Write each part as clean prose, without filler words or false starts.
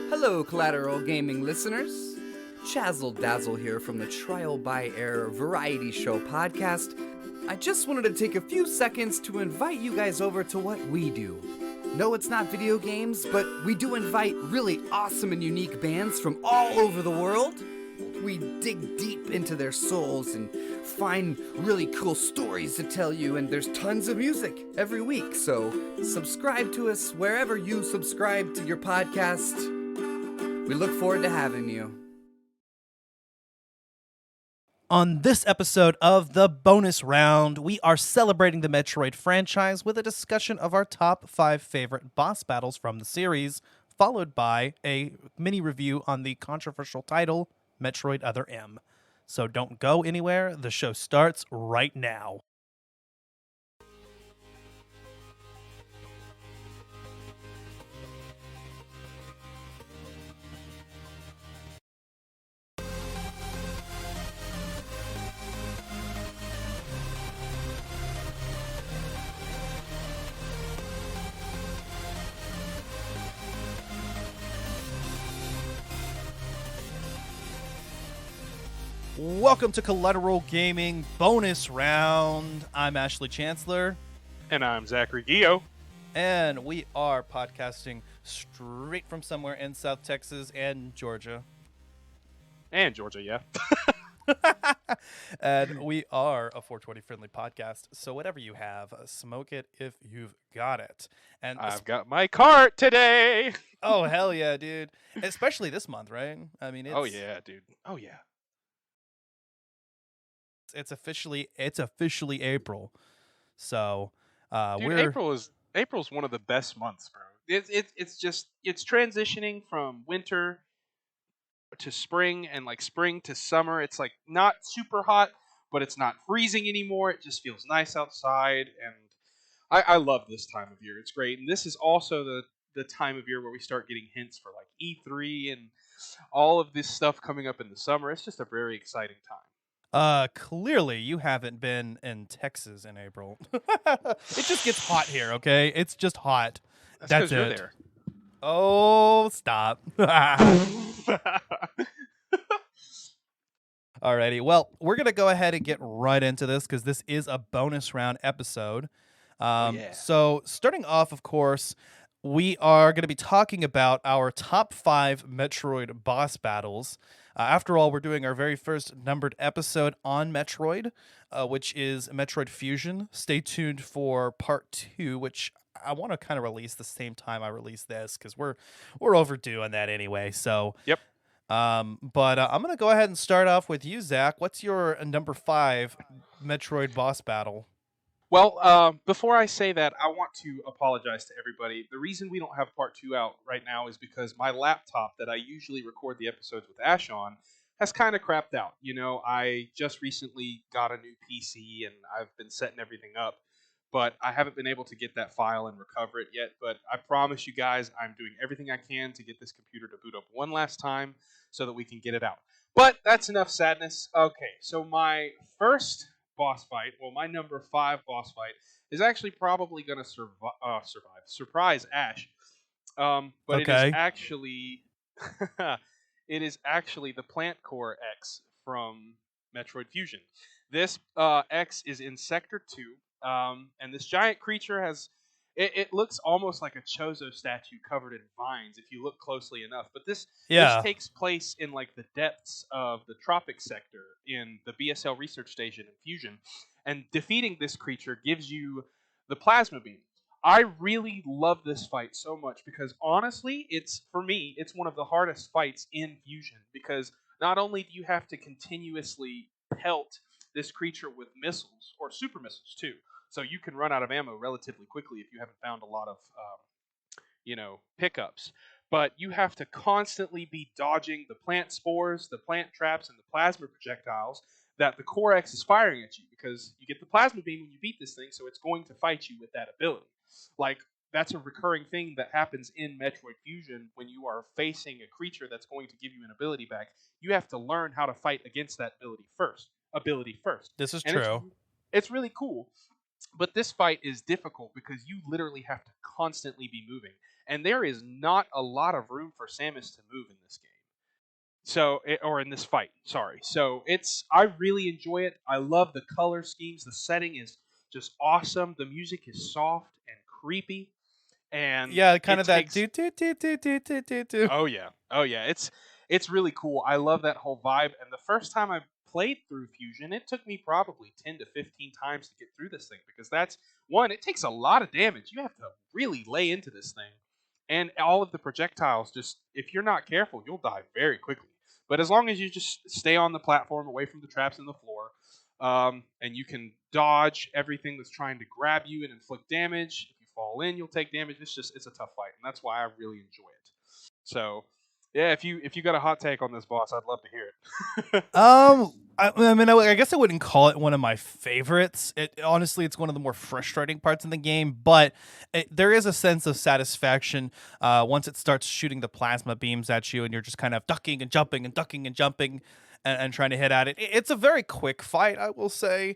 Hello, Collateral Gaming listeners. Chazzle Dazzle here from the Trial by Error Variety Show podcast. I just wanted to take a few seconds to invite you guys over to what we do. No, it's not video games, but we do invite really awesome and unique bands from all over the world. We dig deep into their souls and find really cool stories to tell you, and there's tons of music every week, so subscribe to us wherever you subscribe to your podcast. We look forward to having you. On this episode of the bonus round, we are celebrating the Metroid franchise with a discussion of our top 5 favorite boss battles from the series, followed by a mini review on the controversial title, Metroid Other M. So don't go anywhere, the show starts right now. Welcome to Collateral Gaming Bonus Round. I'm Ashley Chancellor. And I'm Zachary Gio. And we are podcasting straight from somewhere in South Texas and Georgia. And Georgia, yeah. And we are a 420 friendly podcast. So whatever you have, smoke it if you've got it. And I've got my cart today. oh, hell yeah, dude. Especially this month, right? I mean, it's, Oh yeah, dude. Oh yeah. it's officially April. So Dude, April's one of the best months, bro. It's transitioning from winter to spring and like spring to summer. It's like not super hot, but it's not freezing anymore. It just feels nice outside, and I love this time of year. It's great, and this is also the time of year where we start getting hints for like E3 and all of this stuff coming up in the summer. It's just a very exciting time. Clearly you haven't been in Texas in April. It just gets hot here, okay? It's just hot. That's That's 'cause you're it. there. Oh, stop. Alrighty, well, we're going to go ahead and get right into this because this is a bonus round episode. Yeah. So, starting off, of course, we are going to be talking about our top 5 Metroid boss battles. After all, we're doing our very first numbered episode on Metroid, which is Metroid Fusion. Stay tuned for part 2, which I want to kind of release the same time I release this because we're overdue on that anyway. So, Yep. but I'm gonna go ahead and start off with you, Zach. What's your number 5 Metroid boss battle? Well, before I say that, I want to apologize to everybody. The reason we don't have part 2 out right now is because my laptop that I usually record the episodes with Ash on has kind of crapped out. You know, I just recently got a new PC and I've been setting everything up, but I haven't been able to get that file and recover it yet. But I promise you guys, I'm doing everything I can to get this computer to boot up one last time so that we can get it out. But that's enough sadness. Okay, so my first boss fight, well, my number 5 boss fight is actually probably going to surprise Ash. But Okay. it is actually it is actually the Plant Core X from Metroid Fusion. This X is in Sector 2, and this giant creature has it looks almost like a Chozo statue covered in vines if you look closely enough. But this takes place in like the depths of the Tropic Sector in the BSL research station in Fusion. And defeating this creature gives you the plasma beam. I really love this fight so much because honestly, for me, it's one of the hardest fights in Fusion because not only do you have to continuously pelt this creature with missiles or super missiles too, so you can run out of ammo relatively quickly if you haven't found a lot of pickups. But you have to constantly be dodging the plant spores, the plant traps, and the plasma projectiles that the Core X is firing at you because you get the plasma beam when you beat this thing, so it's going to fight you with that ability. Like, that's a recurring thing that happens in Metroid Fusion when you are facing a creature that's going to give you an ability back. You have to learn how to fight against that ability first. This is And true. it's really cool. But this fight is difficult because you literally have to constantly be moving, and there is not a lot of room for Samus to move in this game. Or in this fight, sorry. So I really enjoy it. I love the color schemes. The setting is just awesome. The music is soft and creepy, and Yeah, kind it of that takes. do do do do do do do do. Oh yeah, oh yeah. It's really cool. I love that whole vibe. And the first time I played through Fusion, it took me probably 10 to 15 times to get through this thing because that's one. It takes a lot of damage. You have to really lay into this thing, and all of the projectiles. Just if you're not careful, you'll die very quickly. But as long as you just stay on the platform, away from the traps in the floor, and you can dodge everything that's trying to grab you and inflict damage. If you fall in, you'll take damage. It's a tough fight, and that's why I really enjoy it. So, yeah, if you got a hot take on this boss, I'd love to hear it. I mean, I guess I wouldn't call it one of my favorites. Honestly, it's one of the more frustrating parts in the game, but there is a sense of satisfaction once it starts shooting the plasma beams at you, and you're just kind of ducking and jumping and ducking and jumping and trying to hit at it. It's a very quick fight, I will say.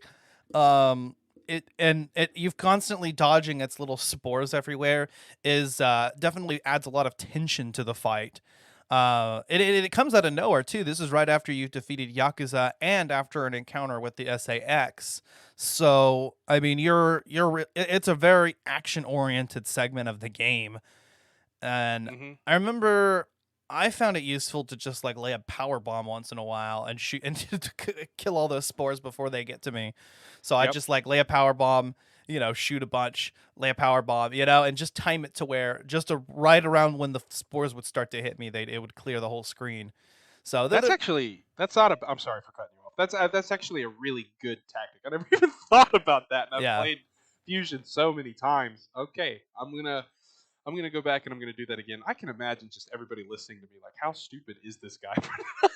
You've constantly dodging its little spores everywhere is definitely adds a lot of tension to the fight. It comes out of nowhere too. This is right after you've defeated Yakuza and after an encounter with the SAX. So I mean, it's a very action oriented segment of the game, and hmm I remember I found it useful to just like lay a power bomb once in a while and shoot and to kill all those spores before they get to me. So I Yep. just like lay a power bomb, shoot a bunch, lay a power bomb, and just time it to where right around when the spores would start to hit me, it would clear the whole screen. So That's not a. I'm sorry for cutting you off. That's actually a really good tactic. I never even thought about that, and I've yeah, played Fusion so many times. Okay, I'm gonna go back and I'm gonna do that again. I can imagine just everybody listening to me like, how stupid is this guy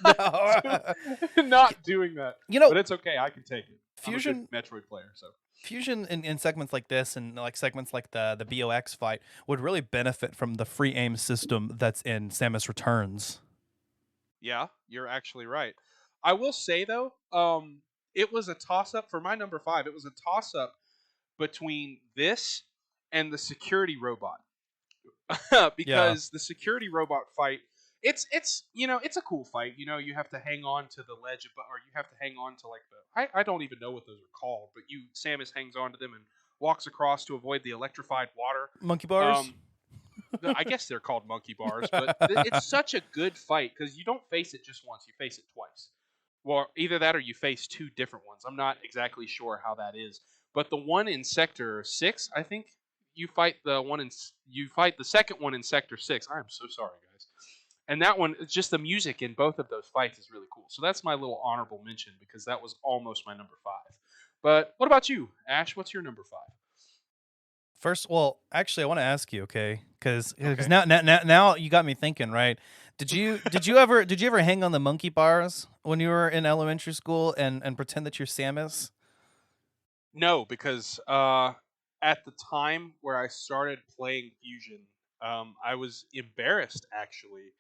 no. for not doing that? you know, But it's okay. I can take it. I'm a good Fusion Metroid player, so. Fusion in segments like this and like segments like the BOX fight would really benefit from the free aim system that's in Samus Returns. Yeah, you're actually right. I will say though, it was a toss up for my number five. It was a toss up between this and the security robot. Yeah. Because the security robot fight, it's a cool fight. You have to hang on to the ledge, or you have to hang on to like I don't even know what those are called, but Samus hangs on to them and walks across to avoid the electrified water. Monkey bars? Um, I guess they're called monkey bars, but it's such a good fight because you don't face it just once; you face it twice. Well, either that or you face two different ones. I'm not exactly sure how that is, but the one in Sector 6, I think you fight the second one in Sector 6. I am so sorry, guys. And that one, it's just the music in both of those fights is really cool. So that's my little honorable mention because that was almost my number five. But what about you, Ash? What's your number five? First, well, actually, I want to ask you, okay? Because Okay. now you got me thinking, right? Did you ever hang on the monkey bars when you were in elementary school and pretend that you're Samus? No, because at the time where I started playing Fusion, I was embarrassed actually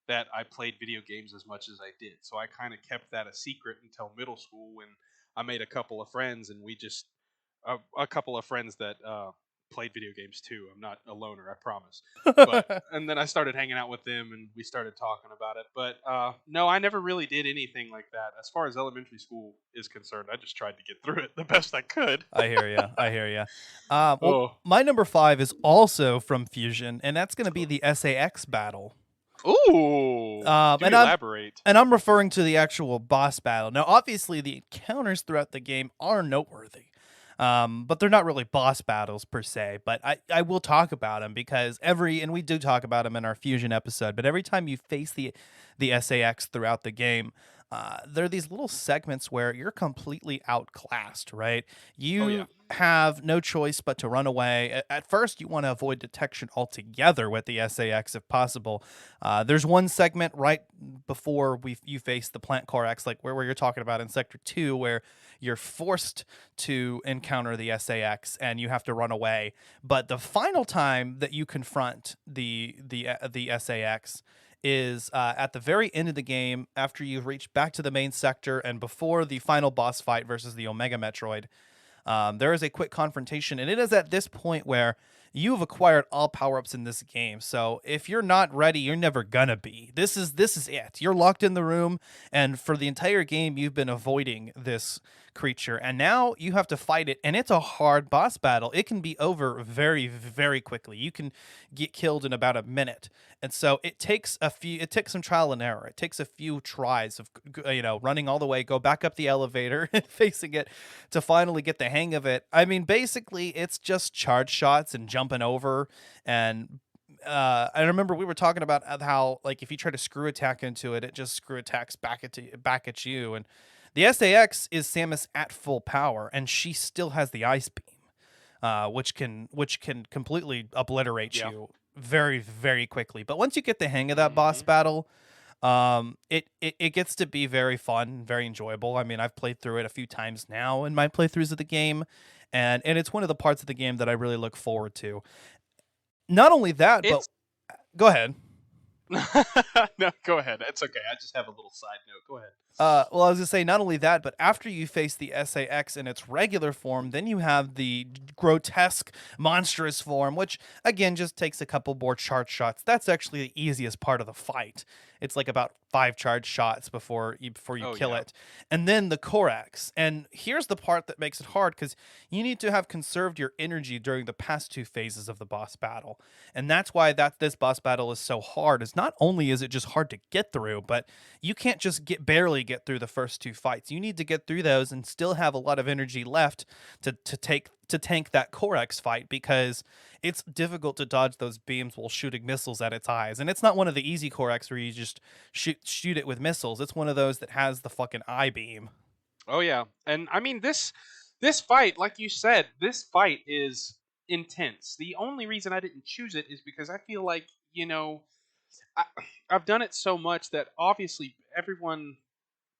that I played video games as much as I did. So I kind of kept that a secret until middle school when I made a couple of friends and we just a couple of friends that played video games too. I'm not a loner, I promise. But and then I started hanging out with them and we started talking about it. But no, I never really did anything like that. As far as elementary school is concerned, I just tried to get through it the best I could. I hear you. I hear you. Well, Oh, my number five is also from Fusion, and that's going to be the SAX battle. ooh, do And I'm elaborate. and I'm referring to the actual boss battle. Now, obviously, the encounters throughout the game are noteworthy, but they're not really boss battles per se. But I will talk about them because and we do talk about them in our Fusion episode. But every time you face the SAX throughout the game, there are these little segments where you're completely outclassed, right? Oh yeah. You have no choice but to run away. At first, you want to avoid detection altogether with the SAX if possible. There's one segment right before you face the Plant Core X, like where you're talking about in Sector 2, where you're forced to encounter the SAX and you have to run away. But the final time that you confront the SAX is at the very end of the game after you've reached back to the main sector and before the final boss fight versus the Omega Metroid. There is a quick confrontation, and it is at this point where you've acquired all power-ups in this game. So if you're not ready, you're never gonna be. This is it. You're locked in the room, and for the entire game, you've been avoiding this creature, and now you have to fight it, and it's a hard boss battle. It can be over very, very quickly. You can get killed in about a minute, and so it takes some trial and error. It takes a few tries of running all the way, go back up the elevator, facing it to finally get the hang of it. I mean, basically, it's just charge shots and jumping over. And I remember we were talking about how, like, if you try to screw attack into it, it just screw attacks back at you. And the SAX is Samus at full power, and she still has the ice beam, which can completely obliterate you very, very quickly. But once you get the hang of that boss battle, it gets to be very fun, very enjoyable. I mean, I've played through it a few times now in my playthroughs of the game, and it's one of the parts of the game that I really look forward to. Not only that, but go ahead. No, go ahead. It's okay. I just have a little side note. Go ahead. Well, I was gonna say, not only that, but after you face the SAX in its regular form, then you have the grotesque, monstrous form, which again just takes a couple more charge shots. That's actually the easiest part of the fight. It's like about 5 charge shots before you kill it, and then the Corax. And here's the part that makes it hard, because you need to have conserved your energy during the past 2 phases of the boss battle, and that's why this boss battle is so hard. Is not only is it just hard to get through, but you can't just barely get through the first 2 fights. You need to get through those and still have a lot of energy left to tank that Corax fight, because it's difficult to dodge those beams while shooting missiles at its eyes. And it's not one of the easy Corax where you just shoot it with missiles. It's one of those that has the fucking eye beam. Oh yeah, and I mean this fight, like you said, this fight is intense. The only reason I didn't choose it is because I feel like, I've done it so much that obviously everyone,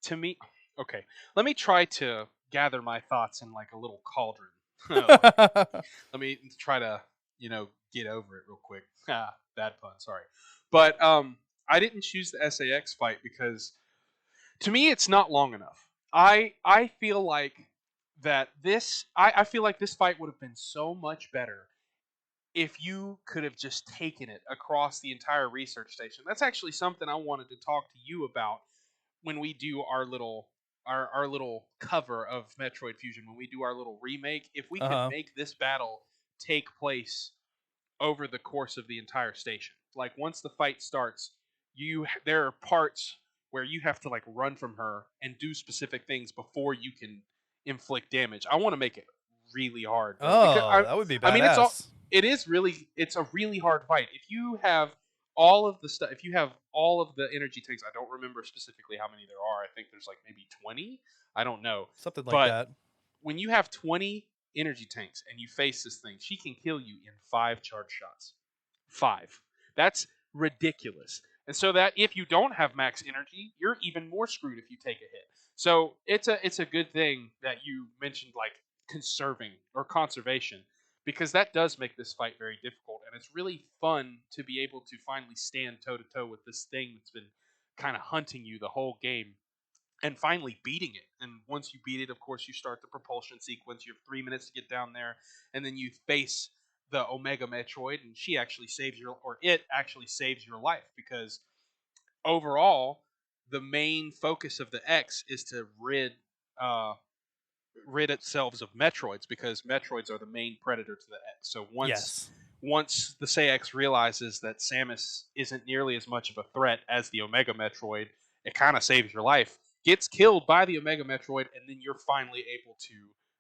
to me, okay, let me try to gather my thoughts in like a little cauldron. Let me try to, get over it real quick. Bad pun, sorry. But I didn't choose the SAX fight because to me it's not long enough. I feel like I feel like this fight would have been so much better if you could have just taken it across the entire research station. That's actually something I wanted to talk to you about when we do our little cover of Metroid Fusion, when we do our little remake. If we could make this battle take place over the course of the entire station, like once the fight starts, there are parts where you have to like run from her and do specific things before you can inflict damage. I want to make it really hard. That would be badass. I mean, it's a really hard fight. If you have if you have all of the energy tanks, I don't remember specifically how many there are. I think there's like maybe 20. I don't know. Something like that. When you have 20 energy tanks and you face this thing, she can kill you in 5 charge shots. 5. That's ridiculous. And so that if you don't have max energy, you're even more screwed if you take a hit. So it's a good thing that you mentioned like conservation, because that does make this fight very difficult, and it's really fun to be able to finally stand toe to toe with this thing that's been kind of hunting you the whole game, and finally beating it. And once you beat it, of course, you start the propulsion sequence. You have 3 minutes to get down there, and then you face the Omega Metroid, and it actually saves your life, because overall, the main focus of the X is to rid itself of Metroids, because Metroids are the main predator to the X. So once the SAX realizes that Samus isn't nearly as much of a threat as the Omega Metroid, it kind of saves your life. Gets killed by the Omega Metroid, and then you're finally able to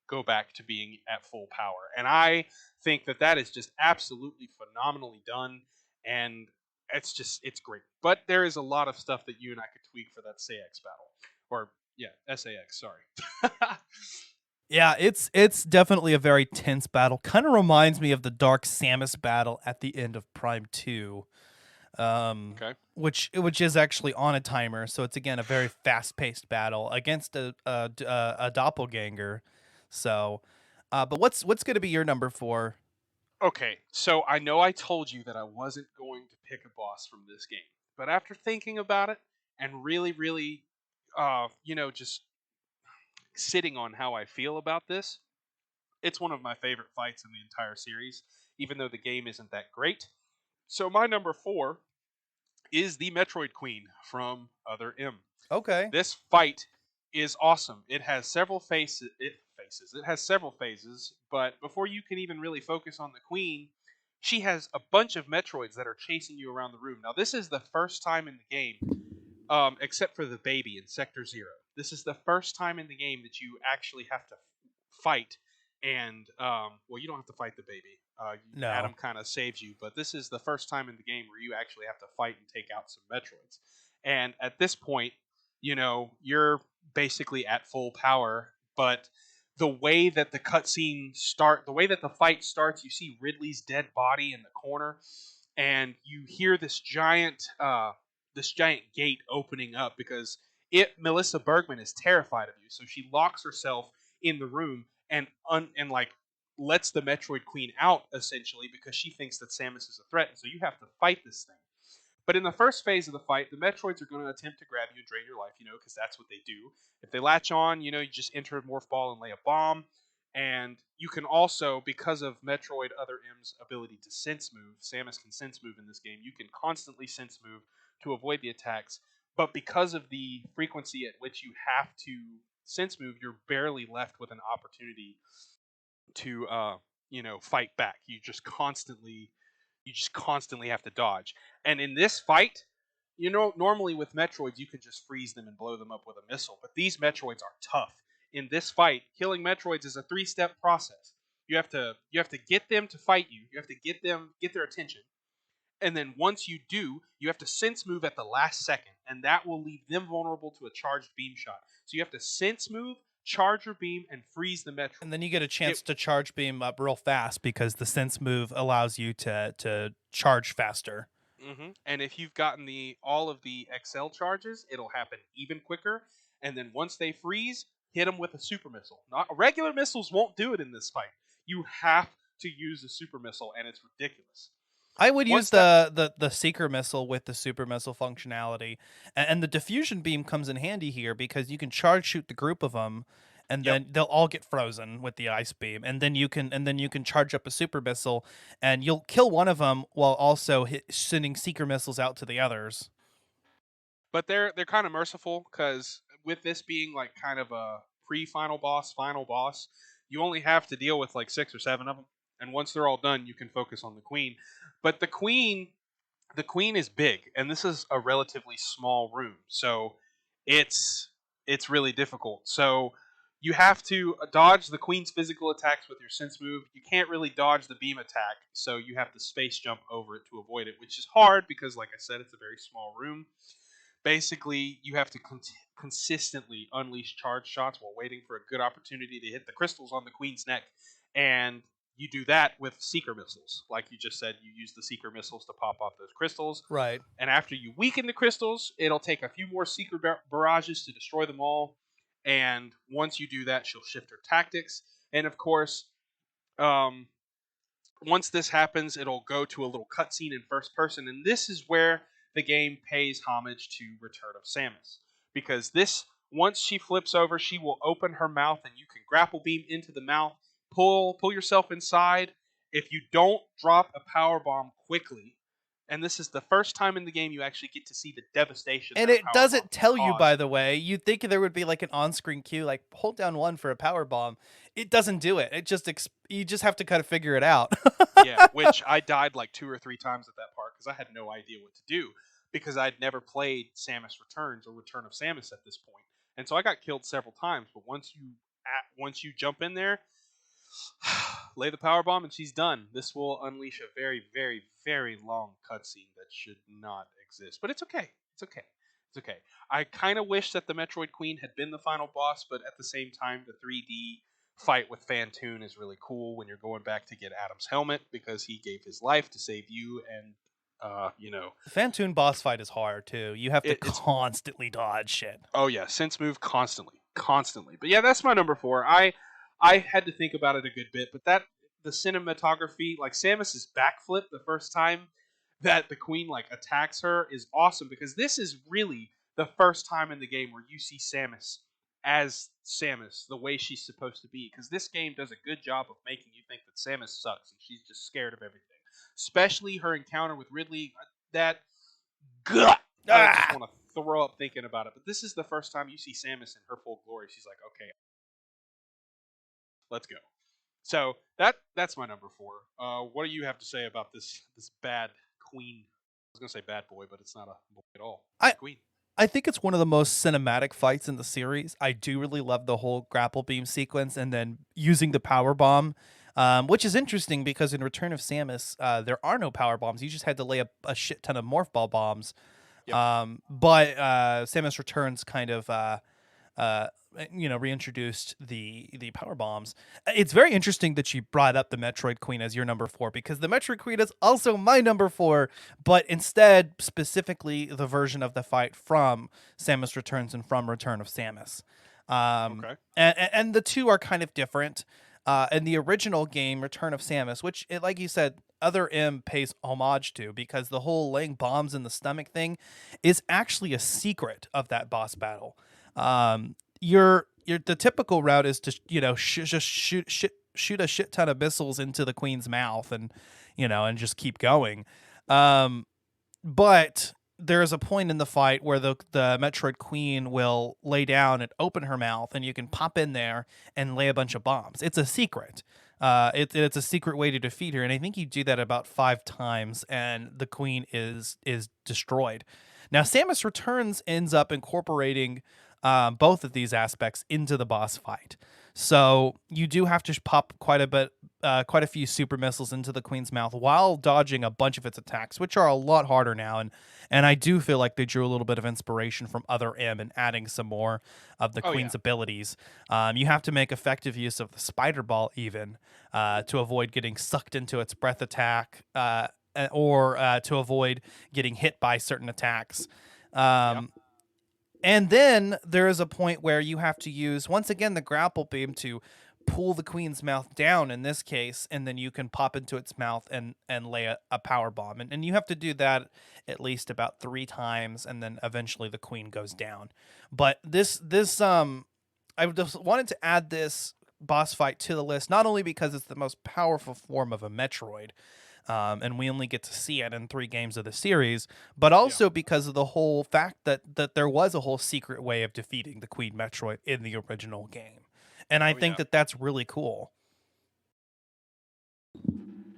go back to being at full power. And I think that is just absolutely phenomenally done, and it's great. But there is a lot of stuff that you and I could tweak for that SAX battle. Or, yeah, SAX, sorry. Yeah, it's definitely a very tense battle. Kind of reminds me of the Dark Samus battle at the end of Prime 2. Okay. Which is actually on a timer, so it's again a very fast-paced battle against a doppelganger. So, but what's going to be your number 4? Okay, so I know I told you that I wasn't going to pick a boss from this game, but after thinking about it and really, really, just sitting on how I feel about this, It's one of my favorite fights in the entire series, even though the game isn't that great. So my number 4 is the Metroid Queen from Other M. Okay. This fight is awesome. It has several faces. It has several phases, but before you can even really focus on the queen, she has a bunch of Metroids that are chasing you around the room. Now, this is the first time in the game, except for the baby in Sector Zero. This is the first time in the game that you actually have to fight, and well, you don't have to fight the baby. No. Adam kind of saves you, but this is the first time in the game where you actually have to fight and take out some Metroids. And at this point, you're basically at full power, but the way that the way that the fight starts, you see Ridley's dead body in the corner, and you hear this giant gate opening up because Melissa Bergman is terrified of you, so she locks herself in the room and like lets the Metroid Queen out essentially because she thinks that Samus is a threat, and so you have to fight this thing. But in the first phase of the fight, the Metroids are going to attempt to grab you and drain your life, because that's what they do. If they latch on, you just enter a morph ball and lay a bomb. And you can also, because of Metroid Other M's ability to sense move, Samus can sense move in this game, you can constantly sense move to avoid the attacks. But because of the frequency at which you have to sense move, you're barely left with an opportunity to, fight back. You just constantly have to dodge. And in this fight, normally with Metroids, you can just freeze them and blow them up with a missile. But these Metroids are tough. In this fight, killing Metroids is a 3-step process. You have to get them to fight you. You have to get their attention. And then once you do, you have to sense move at the last second, and that will leave them vulnerable to a charged beam shot. So you have to sense move, charge your beam, and freeze the Metroid. And then you get a chance to charge beam up real fast because the sense move allows you to charge faster. Mm-hmm. And if you've gotten all of the XL charges, it'll happen even quicker. And then once they freeze, hit them with a super missile. Not regular missiles won't do it in this fight. You have to use a super missile, and it's ridiculous. I would use the seeker missile with the super missile functionality, and the diffusion beam comes in handy here because you can charge shoot the group of them, and then they'll all get frozen with the ice beam, and then you can charge up a super missile, and you'll kill one of them while also sending seeker missiles out to the others. But they're kind of merciful because with this being like kind of a final boss, you only have to deal with like 6 or 7 of them, and once they're all done, you can focus on the queen. But the queen is big, and this is a relatively small room, so it's really difficult. So you have to dodge the queen's physical attacks with your sense move. You can't really dodge the beam attack, so you have to space jump over it to avoid it, which is hard because, like I said, it's a very small room. Basically, you have to consistently unleash charge shots while waiting for a good opportunity to hit the crystals on the queen's neck, and you do that with seeker missiles. Like you just said, you use the seeker missiles to pop off those crystals. Right. And after you weaken the crystals, it'll take a few more seeker barrages to destroy them all. And once you do that, she'll shift her tactics. And of course, once this happens, it'll go to a little cutscene in first person. And this is where the game pays homage to Return of Samus. Because once she flips over, she will open her mouth and you can grapple beam into the mouth. Pull yourself inside. If you don't drop a power bomb quickly, and this is the first time in the game you actually get to see the devastation. And it doesn't tell you, by the way. You'd think there would be like an on-screen cue, like hold down 1 for a power bomb. It doesn't do it. It just you just have to kind of figure it out. Yeah, which I died like 2 or 3 times at that part because I had no idea what to do because I'd never played Samus Returns or Return of Samus at this point, and so I got killed several times. But once you jump in there, lay the power bomb, and she's done. This will unleash a very, very, very long cutscene that should not exist. But it's okay. It's okay. It's okay. I kind of wish that the Metroid Queen had been the final boss, but at the same time, the 3D fight with Fantoon is really cool when you're going back to get Adam's helmet because he gave his life to save you, and The Fantoon boss fight is hard too. You have to constantly dodge shit. Oh yeah, sense move constantly. But yeah, that's my number 4. I had to think about it a good bit, but the cinematography, like Samus's backflip the first time that the queen like attacks her is awesome because this is really the first time in the game where you see Samus as Samus the way she's supposed to be, because this game does a good job of making you think that Samus sucks and she's just scared of everything. Especially her encounter with Ridley, that gut. I just want to throw up thinking about it. But this is the first time you see Samus in her full glory. She's like, okay, let's go. So that's my number 4. What do you have to say about this bad queen? I was gonna say bad boy, but it's not a boy at all. It's a queen. I think it's one of the most cinematic fights in the series. I do really love the whole grapple beam sequence and then using the power bomb, which is interesting because in Return of Samus, there are no power bombs. You just had to lay a shit ton of morph ball bombs. Yep. But Samus Returns kind of reintroduced the power bombs. It's very interesting that you brought up the Metroid Queen as your number 4 because the Metroid Queen is also my number 4, but instead specifically the version of the fight from Samus Returns and from Return of Samus. Okay. And the two are kind of different. In the original game, Return of Samus, which, like you said, Other M pays homage to because the whole laying bombs in the stomach thing is actually a secret of that boss battle. Your the typical route is to just shoot a shit ton of missiles into the queen's mouth and just keep going. But there is a point in the fight where the Metroid Queen will lay down and open her mouth, and you can pop in there and lay a bunch of bombs. It's a secret. It's a secret way to defeat her, and I think you do that about 5 times, and the Queen is destroyed. Now, Samus Returns ends up incorporating both of these aspects into the boss fight. So you do have to pop quite a few super missiles into the Queen's mouth while dodging a bunch of its attacks, which are a lot harder now. And I do feel like they drew a little bit of inspiration from Other M and adding some more of the Queen's abilities. You have to make effective use of the Spider Ball even to avoid getting sucked into its breath attack or to avoid getting hit by certain attacks. And then there is a point where you have to use, once again, the grapple beam to pull the Queen's mouth down in this case, and then you can pop into its mouth and lay a power bomb. And you have to do that at least about 3 times, and then eventually the Queen goes down. But this I just wanted to add this boss fight to the list, not only because it's the most powerful form of a Metroid, and we only get to see it in 3 games of the series, but also because of the whole fact that there was a whole secret way of defeating the Queen Metroid in the original game. And I think that that's really cool.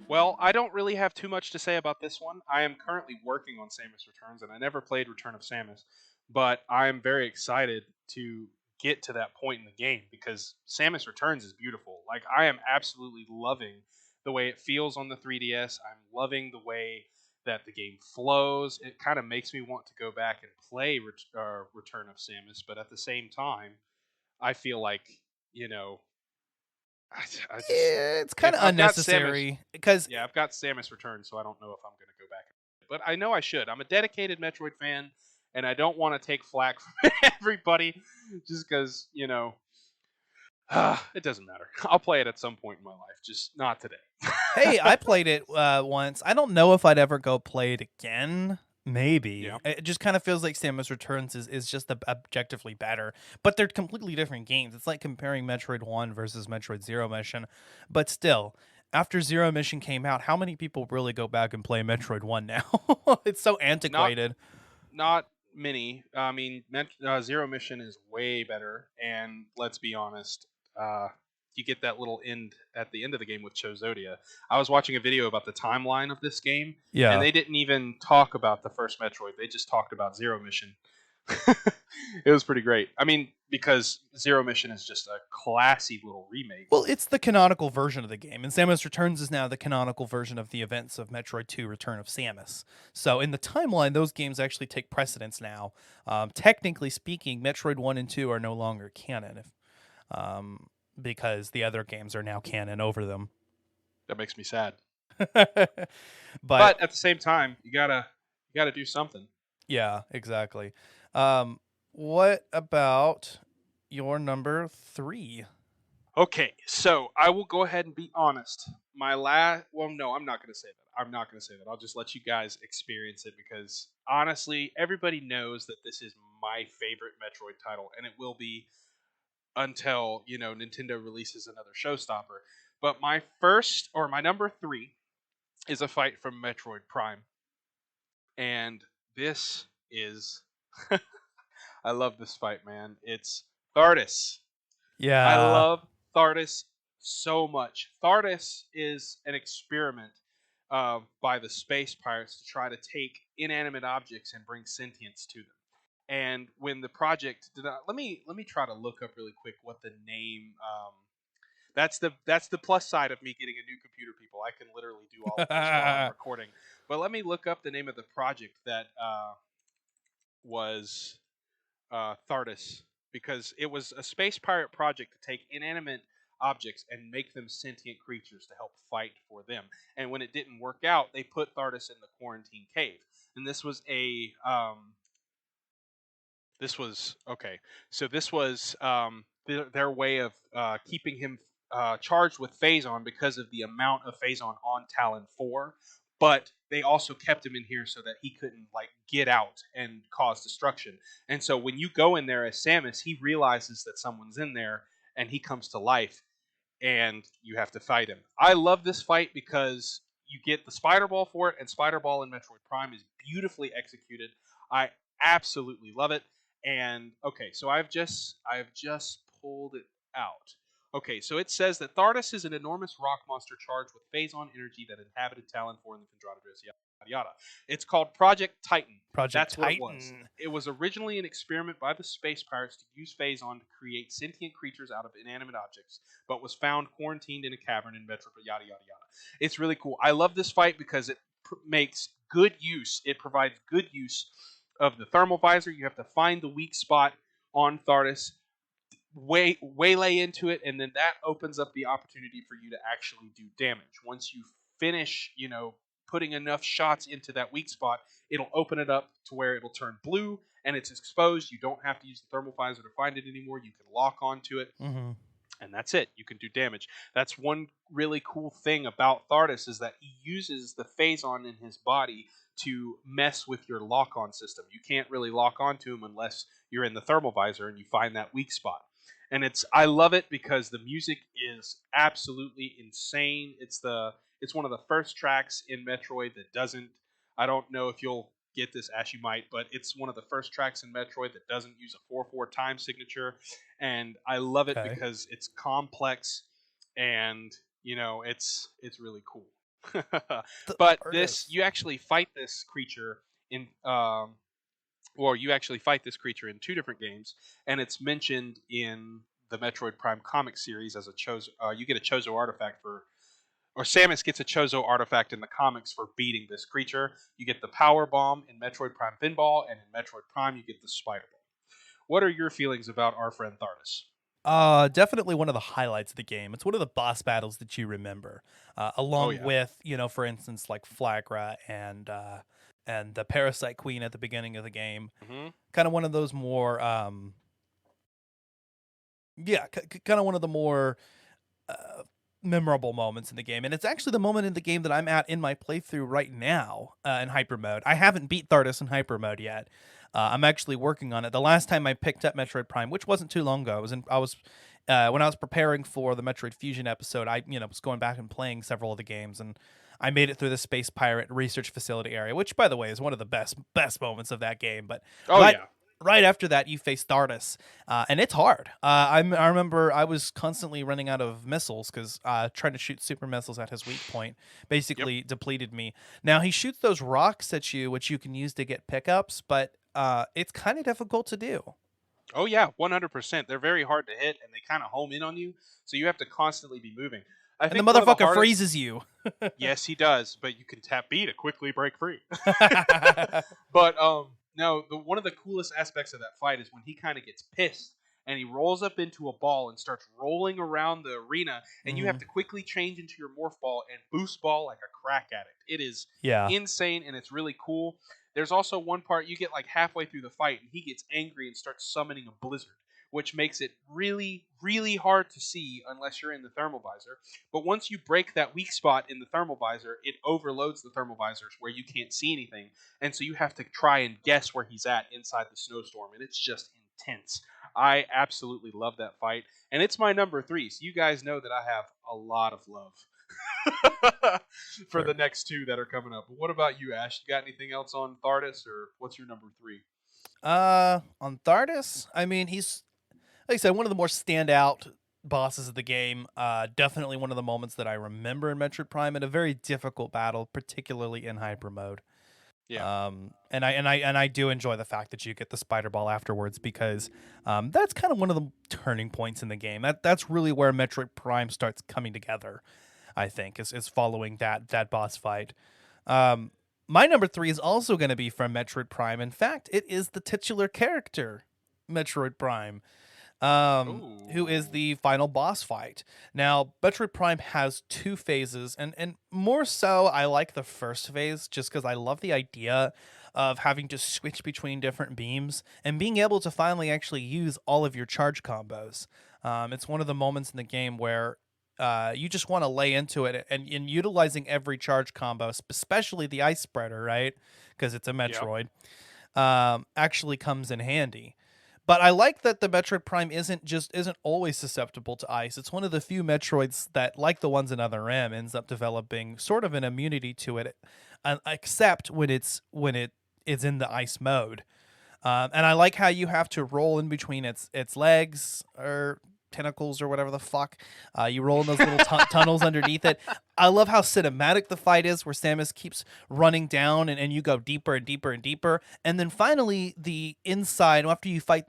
Well, I don't really have too much to say about this one. I am currently working on Samus Returns, and I never played Return of Samus, but I am very excited to get to that point in the game because Samus Returns is beautiful. Like, I am absolutely loving the way it feels on the 3DS. I'm loving the way that the game flows. It kind of makes me want to go back and play Return of Samus, but at the same time, I feel like, It's kind of unnecessary because I've got Samus Returns, so I don't know if I'm going to go back. But I know I should. I'm a dedicated Metroid fan, and I don't want to take flack from everybody just because, it doesn't matter. I'll play it at some point in my life, just not today. Hey, I played it once. I don't know if I'd ever go play it again. Maybe. Yeah. It just kind of feels like Samus Returns is just objectively better. But they're completely different games. It's like comparing Metroid 1 versus Metroid Zero Mission. But still, after Zero Mission came out, how many people really go back and play Metroid 1 now? It's so antiquated. Not many. I mean, Zero Mission is way better. And let's be honest, you get that little end at the end of the game with Chozodia. I was watching a video about the timeline of this game, and they didn't even talk about the first Metroid. They just talked about Zero Mission. It was pretty great. I mean, because Zero Mission is just a classy little remake. Well, it's the canonical version of the game, and Samus Returns is now the canonical version of the events of Metroid 2 Return of Samus. So in the timeline, those games actually take precedence now. Technically speaking, Metroid 1 and 2 are no longer canon. Because the other games are now canon over them. That makes me sad. but at the same time, you gotta do something. Yeah, exactly. What about your number 3? Okay, so I will go ahead and be honest. Well, no, I'm not going to say that. I'll just let you guys experience it because honestly, everybody knows that this is my favorite Metroid title, and it will be until Nintendo releases another showstopper. But my number 3 is a fight from Metroid Prime, and this is I love this fight, man. It's Thardus. I Yeah. love Thardus so much. Thardus is an experiment by the space pirates to try to take inanimate objects and bring sentience to them. And when the project did not, let me try to look up really quick what the name. That's the plus side of me getting a new computer, people. I can literally do all of this while I'm recording. But let me look up the name of the project that was Thardus, because it was a space pirate project to take inanimate objects and make them sentient creatures to help fight for them. And when it didn't work out, they put Thardus in the quarantine cave. And this was okay. So this was their way of keeping him charged with Phazon because of the amount of Phazon on Talon 4. But they also kept him in here so that he couldn't get out and cause destruction. And so when you go in there as Samus, he realizes that someone's in there and he comes to life, and you have to fight him. I love this fight because you get the Spider Ball for it, and Spider Ball in Metroid Prime is beautifully executed. I absolutely love it. And okay, so I've just pulled it out. Okay, so it says that Thardus is an enormous rock monster charged with Phazon energy that inhabited Talon 4 in the Phendrana Dress, yada yada. It's called Project Titan. That's what it was. It was originally an experiment by the space pirates to use Phazon to create sentient creatures out of inanimate objects, but was found quarantined in a cavern in Metroid, yada yada yada. It's really cool. I love this fight because it makes good use. It provides good use of the thermal visor. You have to find the weak spot on Thardus, waylay into it, and then that opens up the opportunity for you to actually do damage. Once you finish, putting enough shots into that weak spot, it'll open it up to where it'll turn blue and it's exposed. You don't have to use the thermal visor to find it anymore. You can lock onto it. Mm-hmm. And that's it. You can do damage. That's one really cool thing about Thardus, is that he uses the Phazon in his body to mess with your lock-on system. You can't really lock onto him unless you're in the thermal visor and you find that weak spot. And I love it because the music is absolutely insane. It's one of the first tracks in Metroid that doesn't. I don't know if you'll get this, Ash, you might, but it's one of the first tracks in Metroid that doesn't use a 4/4 time signature, and I love it because it's complex, and it's really cool. But you actually fight this creature in you actually fight this creature in 2 different games, and it's mentioned in the Metroid Prime comic series as a Chozo. You get a Chozo artifact or Samus gets a Chozo artifact in the comics for beating this creature. You get the Power Bomb in Metroid Prime Pinball, and in Metroid Prime you get the Spider Ball. What are your feelings about our friend Thardus? Definitely one of the highlights of the game. It's one of the boss battles that you remember, along with, for instance, like Flagra and the Parasite Queen at the beginning of the game. Mm-hmm. Kind of one of those more, kind of one of the more memorable moments in the game. And it's actually the moment in the game that I'm at in my playthrough right now in hyper mode. I haven't beat Thardus in hyper mode yet. I'm actually working on it. The last time I picked up Metroid Prime, which wasn't too long ago, when I was preparing for the Metroid Fusion episode, I was going back and playing several of the games, and I made it through the Space Pirate Research Facility area, which, by the way, is one of the best moments of that game. But right after that, you face Thardus, and it's hard. I remember I was constantly running out of missiles because trying to shoot super missiles at his weak point basically depleted me. Now, he shoots those rocks at you, which you can use to get pickups, but it's kind of difficult to do. Oh, yeah, 100%. They're very hard to hit, and they kind of home in on you, so you have to constantly be moving. And the motherfucker freezes you. Yes, he does, but you can tap B to quickly break free. But no, one of the coolest aspects of that fight is when he kind of gets pissed and he rolls up into a ball and starts rolling around the arena, and you have to quickly change into your morph ball and boost ball like a crack addict. It is insane, and it's really cool. There's also one part you get like halfway through the fight, and he gets angry and starts summoning a blizzard, which makes it really, really hard to see unless you're in the thermal visor. But once you break that weak spot in the thermal visor, it overloads the thermal visors where you can't see anything. And so you have to try and guess where he's at inside the snowstorm, and it's just intense. I absolutely love that fight, and it's my number 3. So you guys know that I have a lot of love for Sure. the next 2 that are coming up. But what about you, Ash? You got anything else on Thardus, or what's your number 3? On Thardus, I mean, he's like I said, one of the more standout bosses of the game. Definitely one of the moments that I remember in Metroid Prime in a very difficult battle, particularly in hyper mode. Yeah. And I do enjoy the fact that you get the spider ball afterwards because that's kind of one of the turning points in the game. That's really where Metroid Prime starts coming together. I think is following that boss fight. My number 3 is also going to be from Metroid Prime. In fact, it is the titular character, Metroid Prime, who is Ooh. the final boss fight. Now, Metroid Prime has 2 phases, and more so, I like the first phase just because I love the idea of having to switch between different beams and being able to finally actually use all of your charge combos. It's one of the moments in the game where you just want to lay into it and in utilizing every charge combo, especially the ice spreader, right? Because it's a Yep. Metroid, actually comes in handy. But I like that the Metroid Prime isn't always susceptible to ice. It's one of the few Metroids that, like the ones in Other M, ends up developing sort of an immunity to it, except when it is in the ice mode. And I like how you have to roll in between its legs or tentacles or whatever the fuck. You roll in those little tunnels underneath it. I love how cinematic the fight is, where Samus keeps running down and you go deeper and deeper and deeper. And then finally, the inside, after you fight,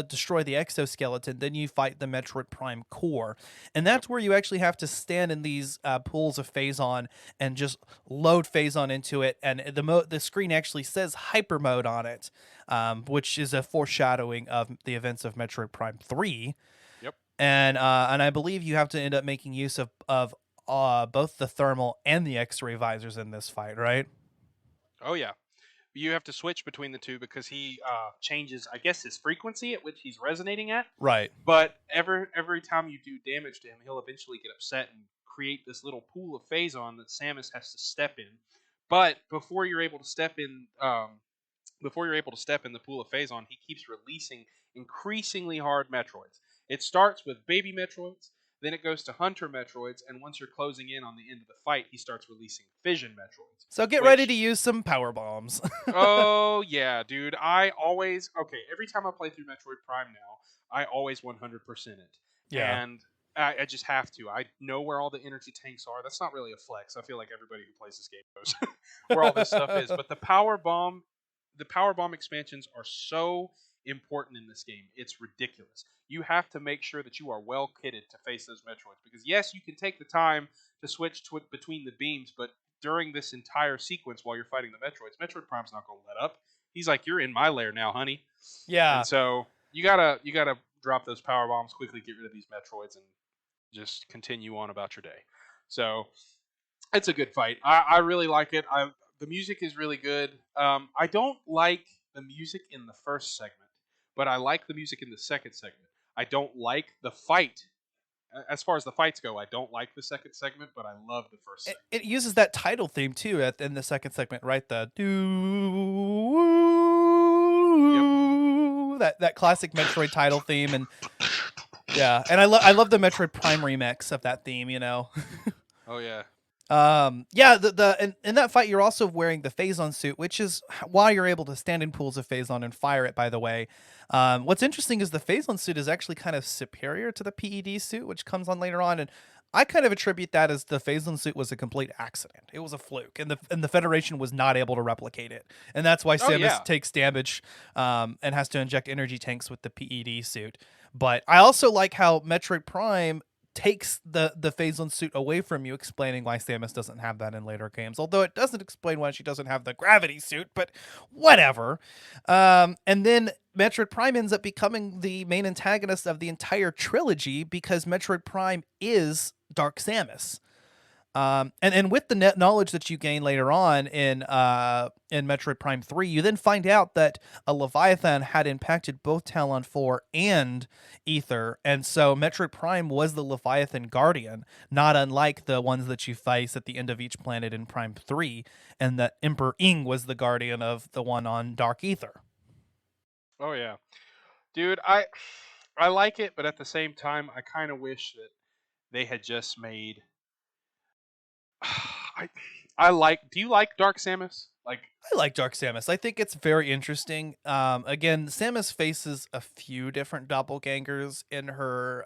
destroy the exoskeleton, then you fight the Metroid Prime core. And that's where you actually have to stand in these pools of Phazon and just load Phazon into it. And the screen actually says hyper mode on it, which is a foreshadowing of the events of Metroid Prime 3. Yep. And I believe you have to end up making use of both the thermal and the X-ray visors in this fight, right? Oh yeah. You have to switch between the two because he changes, I guess, his frequency at which he's resonating at. Right. But every time you do damage to him, he'll eventually get upset and create this little pool of Phazon that Samus has to step in. But before you're able to step in the pool of Phazon, he keeps releasing increasingly hard Metroids. It starts with baby Metroids, then it goes to Hunter Metroids, and once you're closing in on the end of the fight, he starts releasing Fission Metroids. So get ready to use some power bombs. Oh yeah, dude. Every time I play through Metroid Prime now, I always 100% it. Yeah. And I just have to. I know where all the energy tanks are. That's not really a flex. I feel like everybody who plays this game knows where all this stuff is. But the power bomb expansions are so important in this game. It's ridiculous. You have to make sure that you are well kitted to face those Metroids because yes, you can take the time to switch between the beams, but during this entire sequence while you're fighting the Metroids, Metroid Prime's not going to let up. He's like, "You're in my lair now, honey." Yeah. And so you gotta drop those power bombs quickly, get rid of these Metroids, and just continue on about your day. So it's a good fight. I really like it. The music is really good. I don't like the music in the first segment, but I like the music in the second segment. I don't like the fight. As far as the fights go, I don't like the second segment, but I love the first segment. It uses that title theme too in the second segment, right? The that classic Metroid title theme, and yeah, and I love the Metroid Prime remix of that theme. Oh yeah. Yeah, in that fight you're also wearing the Phazon suit, which is why you're able to stand in pools of Phazon and fire it, by the way. What's interesting is the Phazon suit is actually kind of superior to the PED suit, which comes on later on, and I kind of attribute that as the Phazon suit was a complete accident. It was a fluke, and the Federation was not able to replicate it, and that's why Samus takes damage and has to inject energy tanks with the PED suit. But I also like how Metroid Prime takes the Phazon suit away from you, explaining why Samus doesn't have that in later games. Although it doesn't explain why she doesn't have the gravity suit, but whatever. And then Metroid Prime ends up becoming the main antagonist of the entire trilogy because Metroid Prime is Dark Samus. And with the knowledge that you gain later on in Metroid Prime 3, you then find out that a Leviathan had impacted both Talon 4 and Ether, and so Metroid Prime was the Leviathan Guardian, not unlike the ones that you face at the end of each planet in Prime 3, and that Emperor Ing was the Guardian of the one on Dark Ether. Oh yeah. Dude, I like it, but at the same time, I kind of wish that they had just made. I I like. Do you like Dark Samus? Like, I like Dark Samus. I think it's very interesting. Again, Samus faces a few different doppelgangers in her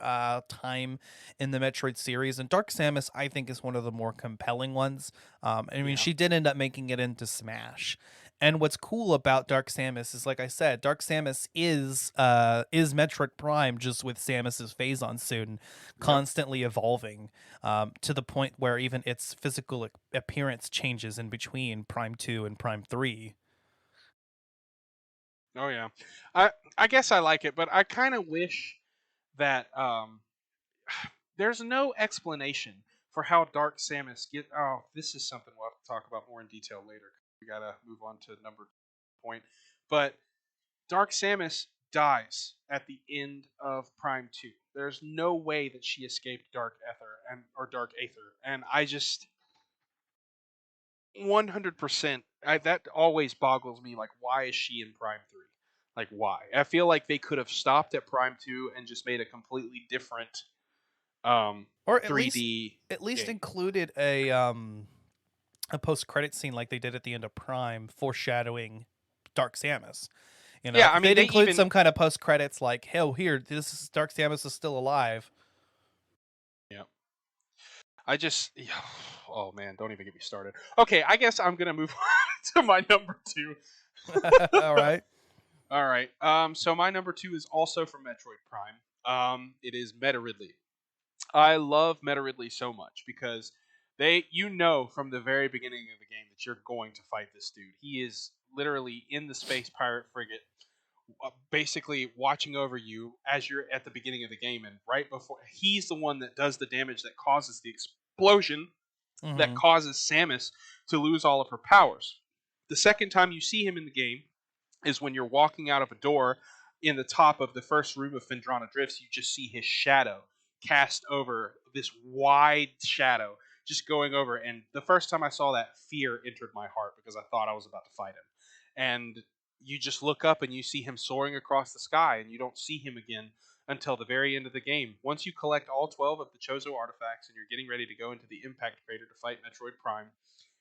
time in the Metroid series, and Dark Samus, I think, is one of the more compelling ones. I mean, yeah, she did end up making it into Smash. And what's cool about Dark Samus is, like I said, Dark Samus is Metroid Prime, just with Samus's Phazon suit and yep. constantly evolving, to the point where even its physical appearance changes in between Prime 2 and Prime 3. Oh yeah, I guess I like it, but I kind of wish that there's no explanation for how Dark Samus get. Oh, this is something we'll have to talk about more in detail later. We gotta move on to number point, but Dark Samus dies at the end of Prime 2. There's no way that she escaped Dark Ether or Dark Aether, and I just 100%. That always boggles me. Like, why is she in Prime 3? Like, why? I feel like they could have stopped at Prime 2 and just made a completely different um, Or 3D at least game. included a post credit scene like they did at the end of Prime, foreshadowing Dark Samus. You know, Yeah, I if mean, they'd they include even. some kind of post credits like, "Hell, here, this is Dark Samus is still alive." Yeah. I just. Yeah, oh, man, don't even get me started. Okay, I guess I'm going to move on to my number two. All right. All right. So my number two is also from Metroid Prime. It is Meta Ridley. I love Meta Ridley so much because you know from the very beginning of the game that you're going to fight this dude. He is literally in the space pirate frigate, basically watching over you as you're at the beginning of the game, and right before he's the one that does the damage that causes the explosion that Hmm. causes Samus to lose all of her powers. The second time you see him in the game is when you're walking out of a door in the top of the first room of Phendrana Drifts. You just see his shadow cast over this wide shadow, just going over. And the first time I saw that, fear entered my heart because I thought I was about to fight him. And you just look up and you see him soaring across the sky, and you don't see him again until the very end of the game. Once you collect all 12 of the Chozo artifacts and you're getting ready to go into the Impact Crater to fight Metroid Prime,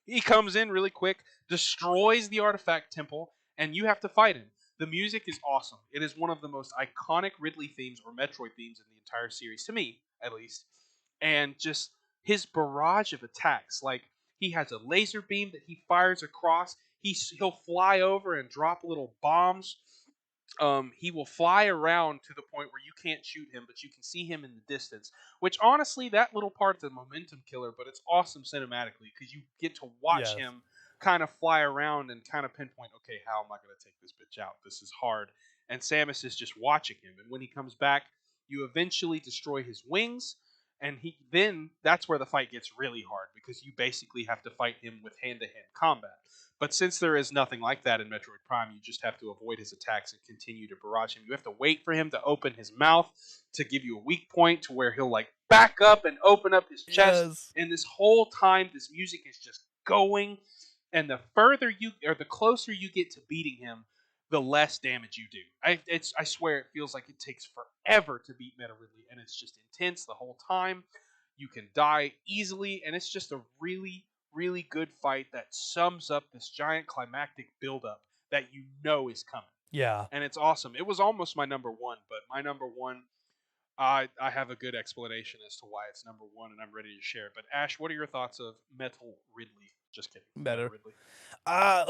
he comes in really quick, destroys the artifact temple, and you have to fight him. The music is awesome. It is one of the most iconic Ridley themes or Metroid themes in the entire series, to me, at least. And just his barrage of attacks. Like, he has a laser beam that he fires across. He'll fly over and drop little bombs. He will fly around to the point where you can't shoot him, but you can see him in the distance. Which honestly, that little part's a momentum killer, but it's awesome cinematically because you get to watch Yes. him kind of fly around and kind of pinpoint, okay, how am I going to take this bitch out? This is hard. And Samus is just watching him. And when he comes back, you eventually destroy his wings, and then that's where the fight gets really hard because you basically have to fight him with hand-to-hand combat. But since there is nothing like that in Metroid Prime, you just have to avoid his attacks and continue to barrage him. You have to wait for him to open his mouth to give you a weak point to where he'll like back up and open up his chest. Yes. And this whole time, this music is just going. And the further you, or the closer you get to beating him, the less damage you do. I swear it feels like it takes forever to beat Meta Ridley, and it's just intense the whole time. You can die easily, and it's just a really, really good fight that sums up this giant climactic buildup that you know is coming. Yeah. And it's awesome. It was almost my number one, but my number one, I have a good explanation as to why it's number one, and I'm ready to share it. But Ash, what are your thoughts of Metal Ridley? Just kidding, Meta Better. Ridley.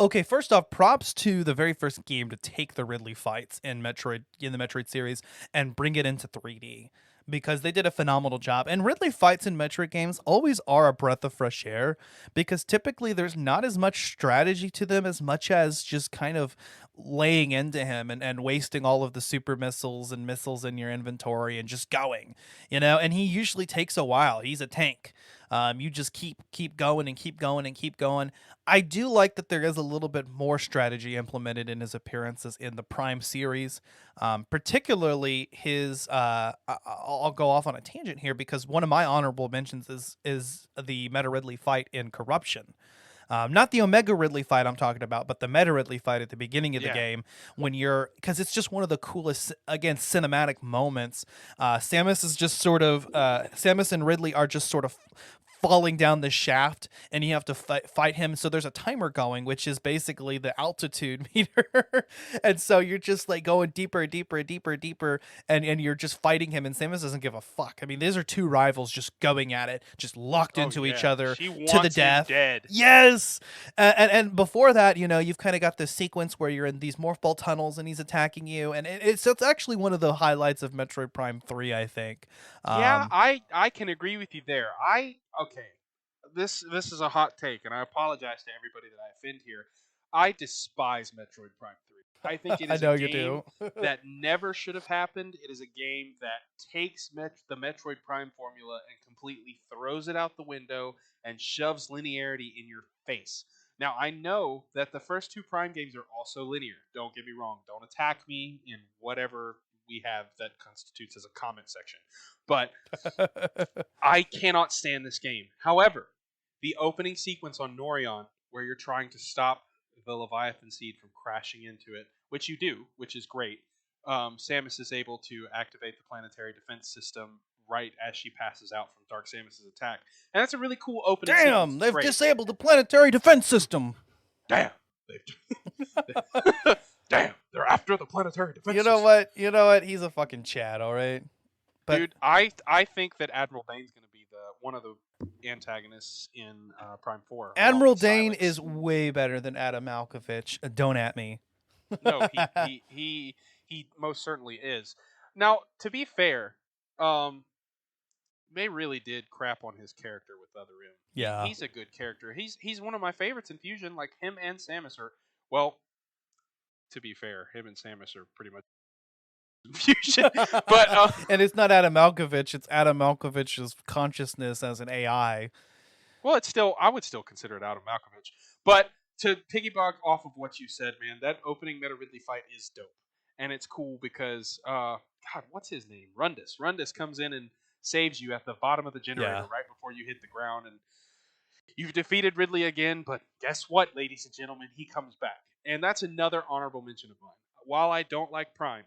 Okay, first off, props to the very first game to take the Ridley fights in the Metroid series and bring it into 3D, because they did a phenomenal job. And Ridley fights in Metroid games always are a breath of fresh air, because typically there's not as much strategy to them as much as just kind of laying into him and wasting all of the super missiles and missiles in your inventory and just going, and he usually takes a while. He's a tank. You just keep going and keep going and keep going. I do like that there is a little bit more strategy implemented in his appearances in the Prime series, particularly his. I'll go off on a tangent here because one of my honorable mentions is the Meta Ridley fight in Corruption. Not the Omega Ridley fight I'm talking about, but the Meta Ridley fight at the beginning of the Yeah. game when because it's just one of the coolest, again, cinematic moments. Samus is just sort of, Samus and Ridley are just sort of falling down the shaft, and you have to fight him. So there's a timer going, which is basically the altitude meter. And so you're just like going deeper, deeper, deeper, deeper, and you're just fighting him, and Samus doesn't give a fuck. I mean, these are two rivals just going at it, just locked into each other She to the wants him death. dead. Yes. And before that, you've kind of got this sequence where you're in these morph ball tunnels and he's attacking you, and it's actually one of the highlights of Metroid Prime 3, I think. Yeah, I can agree with you there. Okay. This is a hot take, and I apologize to everybody that I offend here. I despise Metroid Prime 3. I think it I is know a you game do. that never should have happened. It is a game that takes the Metroid Prime formula and completely throws it out the window and shoves linearity in your face. Now, I know that the first two Prime games are also linear. Don't get me wrong. Don't attack me in whatever we have that constitutes as a comment section. But I cannot stand this game. However, the opening sequence on Norion, where you're trying to stop the Leviathan seed from crashing into it, which you do, which is great. Samus is able to activate the planetary defense system right as she passes out from Dark Samus's attack, and that's a really cool opening sequence. Damn, It's they've great. disabled the planetary defense system. Damn, damn, they're after the planetary defense. You know system. what? You know what? He's a fucking Chad, all right. But Dude, I think that Admiral Dane's going to be one of the antagonists in Prime 4. Admiral along with Dane Silex. is way better than Adam Malkovich. Don't at me. No, he most certainly is. Now, to be fair, they really did crap on his character with Other M. Yeah. He's a good character. He's one of my favorites in Fusion. Like him and Samus are, well, to be fair, him and Samus are pretty much in Fusion. But and it's not Adam Malkovich. It's Adam Malkovich's consciousness as an AI. well, I would still consider it Adam Malkovich. But to piggyback off of what you said, man, that opening Meta Ridley fight is dope. And it's cool because, God, what's his name? Rundus. Rundus comes in and saves you at the bottom of the generator right before you hit the ground. And you've defeated Ridley again, but guess what, ladies and gentlemen? He comes back. And that's another honorable mention of mine. While I don't like Prime,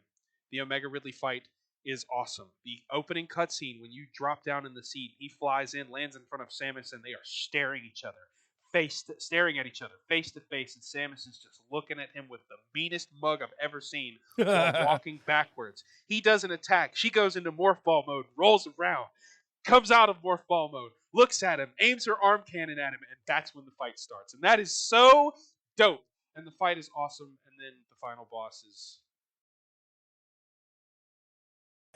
the Omega Ridley fight is awesome. The opening cutscene, when you drop down in the seat, he flies in, lands in front of Samus, and they are staring at each other face to face, and Samus is just looking at him with the meanest mug I've ever seen while walking backwards. He doesn't attack. She goes into morph ball mode, rolls around, comes out of morph ball mode, looks at him, aims her arm cannon at him, and that's when the fight starts. And that is so dope. And the fight is awesome. And then the final boss is...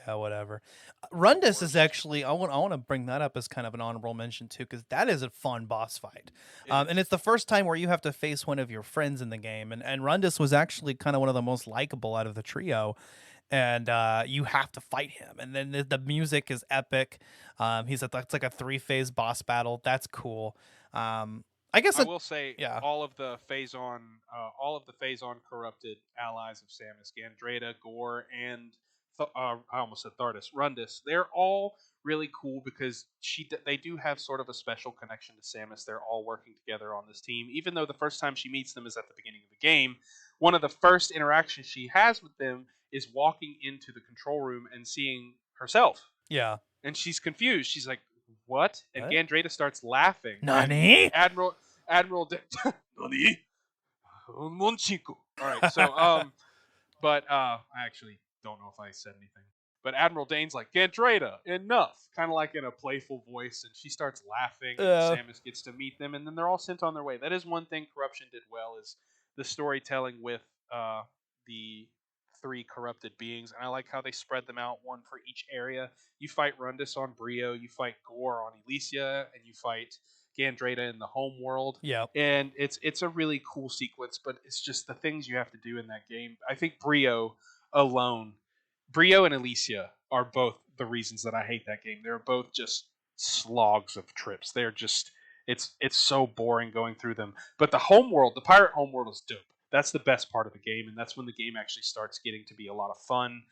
Yeah, whatever. Rundus is actually, I want to bring that up as kind of an honorable mention too, because that is a fun boss fight. And it's the first time where you have to face one of your friends in the game. And Rundus was actually kind of one of the most likable out of the trio. And you have to fight him. And then the music is epic. It's like a 3-phase boss battle. That's cool. I guess I will say, yeah. all of the phase-on corrupted allies of Samus, Gandreda, Gore, and I almost said Thardus, Rundus, they're all really cool because they do have sort of a special connection to Samus. They're all working together on this team, even though the first time she meets them is at the beginning of the game. One of the first interactions she has with them is walking into the control room and seeing herself. Yeah. And she's confused. She's like, what? And What? Gandreda starts laughing. Nani? Admiral Nani? Monchiku. All right, so but I actually don't know if I said anything. But Admiral Dane's like, Gandreda, enough, kind of like in a playful voice, and she starts laughing. And Samus gets to meet them, and then they're all sent on their way. That is one thing Corruption did well, is the storytelling with the 3 corrupted beings, and I like how they spread them out, one for each area. You fight Rundus on Brio, you fight Gore on Elysia, and you fight Gandreda in the home world. Yeah. And it's a really cool sequence, but it's just the things you have to do in that game. I think Brio and Elysia are both the reasons that I hate that game. They're both just slogs of trips. They're just it's so boring going through them. But the homeworld, the pirate homeworld, is dope. That's the best part of the game, and that's when the game actually starts getting to be a lot of fun.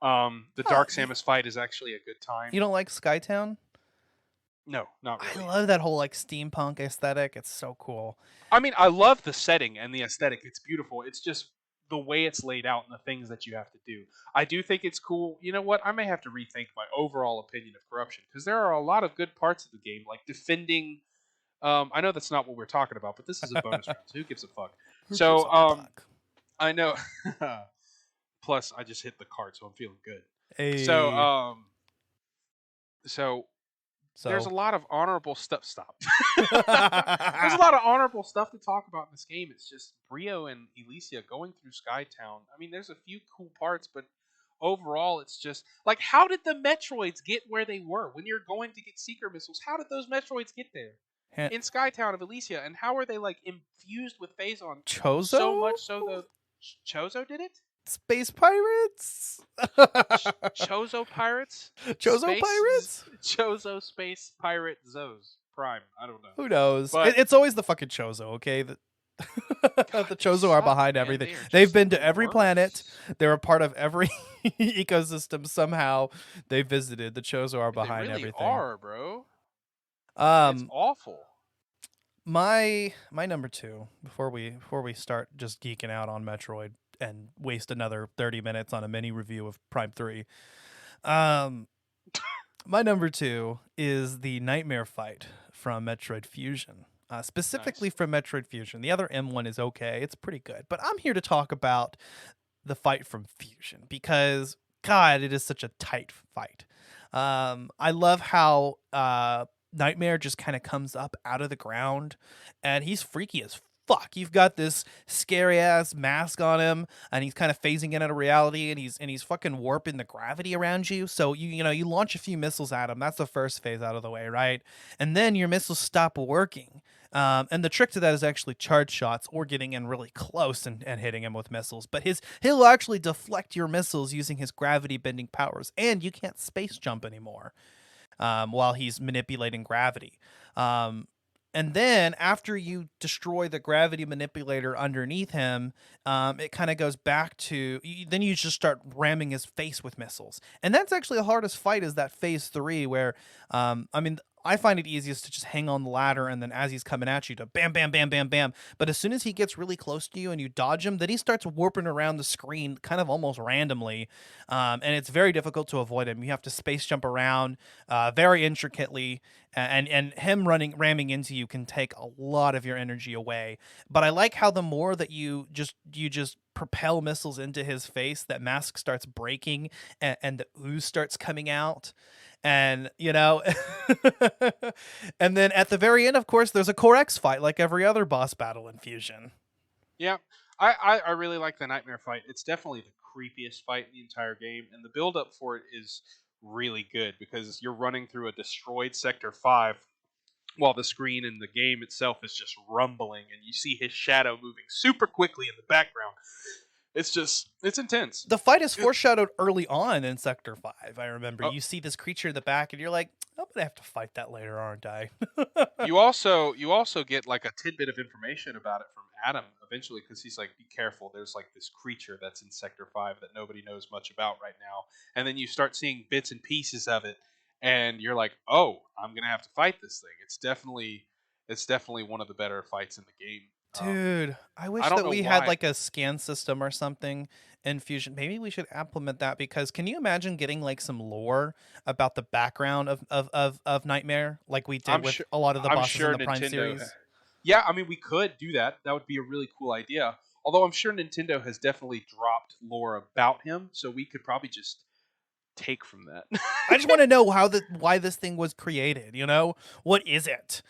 The Dark Samus fight is actually a good time. You don't like Skytown? No, not I really. love that whole like steampunk aesthetic. It's so cool. I mean, I love the setting and the aesthetic. It's beautiful. It's just the way it's laid out and the things that you have to do. I do think it's cool. You know what? I may have to rethink my overall opinion of corruption because there are a lot of good parts of the game, like defending. I know that's not what we're talking about, but this is a bonus round, so who gives a fuck? Who gives So, a fuck? I know. Plus, I just hit the cart, so I'm feeling good. So, Hey. so So there's a lot of honorable stuff. Stop. There's a lot of honorable stuff to talk about in this game. It's just Brio and Elysia going through Skytown. I mean, there's a few cool parts, but overall, it's just like, how did the Metroids get where they were when you're going to get Seeker missiles? How did those Metroids get there in Skytown of Elysia, and how are they like infused with Phazon Chozo? so much so the Chozo did it? Space pirates? Chozo pirates? Chozo Space- pirates? Chozo Space Pirate Zos Prime. I don't know. Who knows? But- It's always the fucking Chozo, okay? The Chozo are suck, behind man. everything. They are They've just been to the every worst. planet. They're a part of every ecosystem somehow. They visited. The Chozo are behind they really everything. are, bro. It's Um, awful. my number 2 before we start just geeking out on Metroid and waste another 30 minutes on a mini review of Prime 3. My number 2 is the nightmare fight from Metroid Fusion. Specifically Nice. from Metroid Fusion. The other M one is okay. It's pretty good. But I'm here to talk about the fight from Fusion because, God, it is such a tight fight. I love how Nightmare just kind of comes up out of the ground and he's freaky as fuck. You've got this scary ass mask on him and he's kind of phasing in out of reality and he's fucking warping the gravity around you. So you launch a few missiles at him. That's the first phase out of the way, right? And then your missiles stop working. And the trick to that is actually charge shots or getting in really close and hitting him with missiles. But he'll actually deflect your missiles using his gravity bending powers. And you can't space jump anymore while he's manipulating gravity. And then after you destroy the gravity manipulator underneath him, it kind of goes back to then you just start ramming his face with missiles. And that's actually the hardest fight is that phase 3 where, I find it easiest to just hang on the ladder and then as he's coming at you to bam, bam, bam, bam, bam. But as soon as he gets really close to you and you dodge him, then he starts warping around the screen kind of almost randomly. And it's very difficult to avoid him. You have to space jump around very intricately. And him ramming into you can take a lot of your energy away. But I like how the more that you just propel missiles into his face, that mask starts breaking and the ooze starts coming out. And and then at the very end, of course, there's a Core X fight like every other boss battle in Fusion. Yeah, I really like the Nightmare fight. It's definitely the creepiest fight in the entire game, and the build up for it is really good because you're running through a destroyed Sector 5 while the screen in the game itself is just rumbling, and you see his shadow moving super quickly in the background. It's intense. The fight is foreshadowed early on in Sector 5. I remember you see this creature in the back, and you're like, I'm gonna have to fight that later, aren't I? You also get like a tidbit of information about it from Adam eventually because he's like, be careful, there's like this creature that's in Sector 5 that nobody knows much about right now. And then you start seeing bits and pieces of it and you're like, oh, I'm gonna have to fight this thing. It's definitely one of the better fights in the game. Dude, I wish I don't that know we had why. like a scan system or something in Fusion. Maybe we should implement that because can you imagine getting like some lore about the background of Nightmare like we did I'm with sure- a lot of the I'm bosses sure in the Prime Nintendo series? Yeah, I mean, we could do that. That would be a really cool idea. Although I'm sure Nintendo has definitely dropped lore about him, so we could probably just take from that. I just want to know why this thing was created, What is it?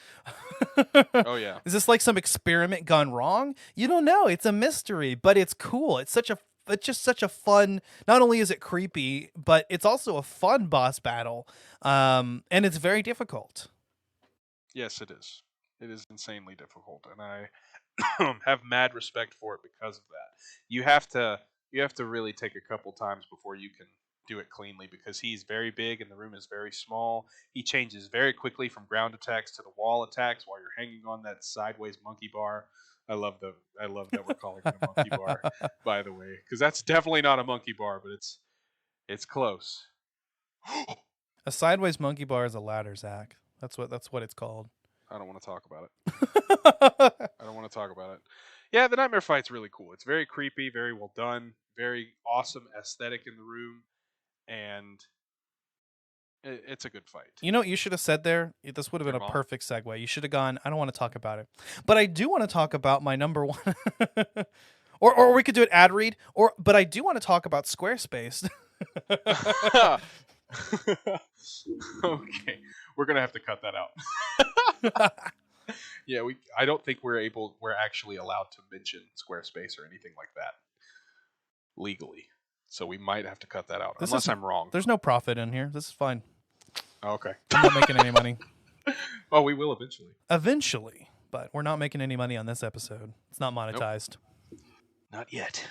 Oh yeah. Is this like some experiment gone wrong? You don't know. It's a mystery, but it's cool. It's just such a fun, not only is it creepy, but it's also a fun boss battle. And it's very difficult. Yes, it is. It is insanely difficult, and I have mad respect for it because of that. You have to really take a couple times before you can do it cleanly because he's very big and the room is very small. He changes very quickly from ground attacks to the wall attacks while you're hanging on that sideways monkey bar. I love that we're calling it a monkey bar, by the way, because that's definitely not a monkey bar, but it's close. A sideways monkey bar is a ladder, Zach. That's what it's called. I don't want to talk about it. I don't want to talk about it. Yeah, the nightmare fight's really cool. It's very creepy, very well done, very awesome aesthetic in the room, and it's a good fight. You know what you should have said there? This would have been Your a mom? perfect segue. You should have gone, I don't want to talk about it. But I do want to talk about my number one. or we could do it ad read. But I do want to talk about Squarespace. Okay, we're gonna have to cut that out. Yeah, I don't think we're actually allowed to mention Squarespace or anything like that legally. So we might have to cut that out, unless I'm wrong. There's no profit in here. This is fine. Okay. I'm not making any money. Oh, we will eventually. Eventually, but we're not making any money on this episode. It's not monetized. Nope. Not yet.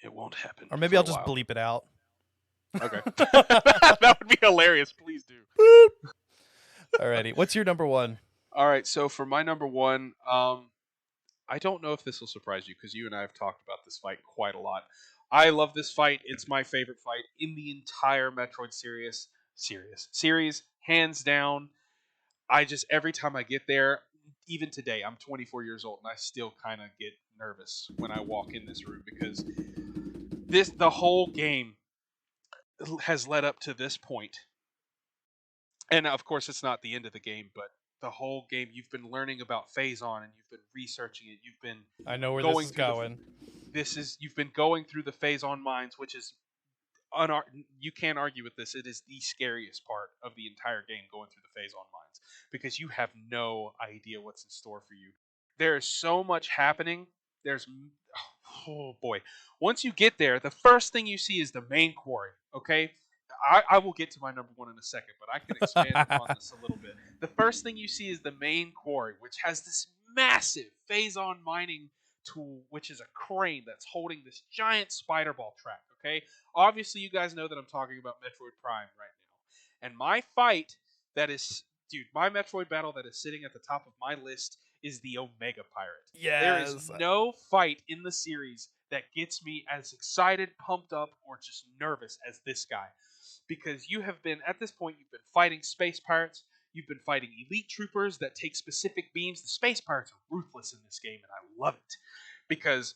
It won't happen. Or maybe I'll just bleep it out. Okay. That would be hilarious. Please do. Alrighty. What's your number one? All right. So for my number one, I don't know if this will surprise you because you and I have talked about this fight quite a lot. I love this fight. It's my favorite fight in the entire Metroid series, hands down. Every time I get there, even today, I'm 24 years old and I still kind of get nervous when I walk in this room because the whole game has led up to this point. And of course, it's not the end of the game, but the whole game, you've been learning about Phazon and you've been researching it. You've been I know where this is going. You've been going through the Phazon mines, which is you can't argue with this. It is the scariest part of the entire game, going through the Phazon mines, because you have no idea what's in store for you. There is so much happening. Oh boy. Once you get there, the first thing you see is the main quarry, okay? I will get to my number one in a second, but I can expand upon this a little bit. The first thing you see is the main quarry, which has this massive Phazon mining tool, which is a crane that's holding this giant spider ball track, okay? Obviously, you guys know that I'm talking about Metroid Prime right now. And my Metroid battle that is sitting at the top of my list is the Omega Pirate. Yes. There is no fight in the series that gets me as excited, pumped up, or just nervous as this guy. Because you've been fighting space pirates, you've been fighting elite troopers that take specific beams. The space pirates are ruthless in this game, and I love it. Because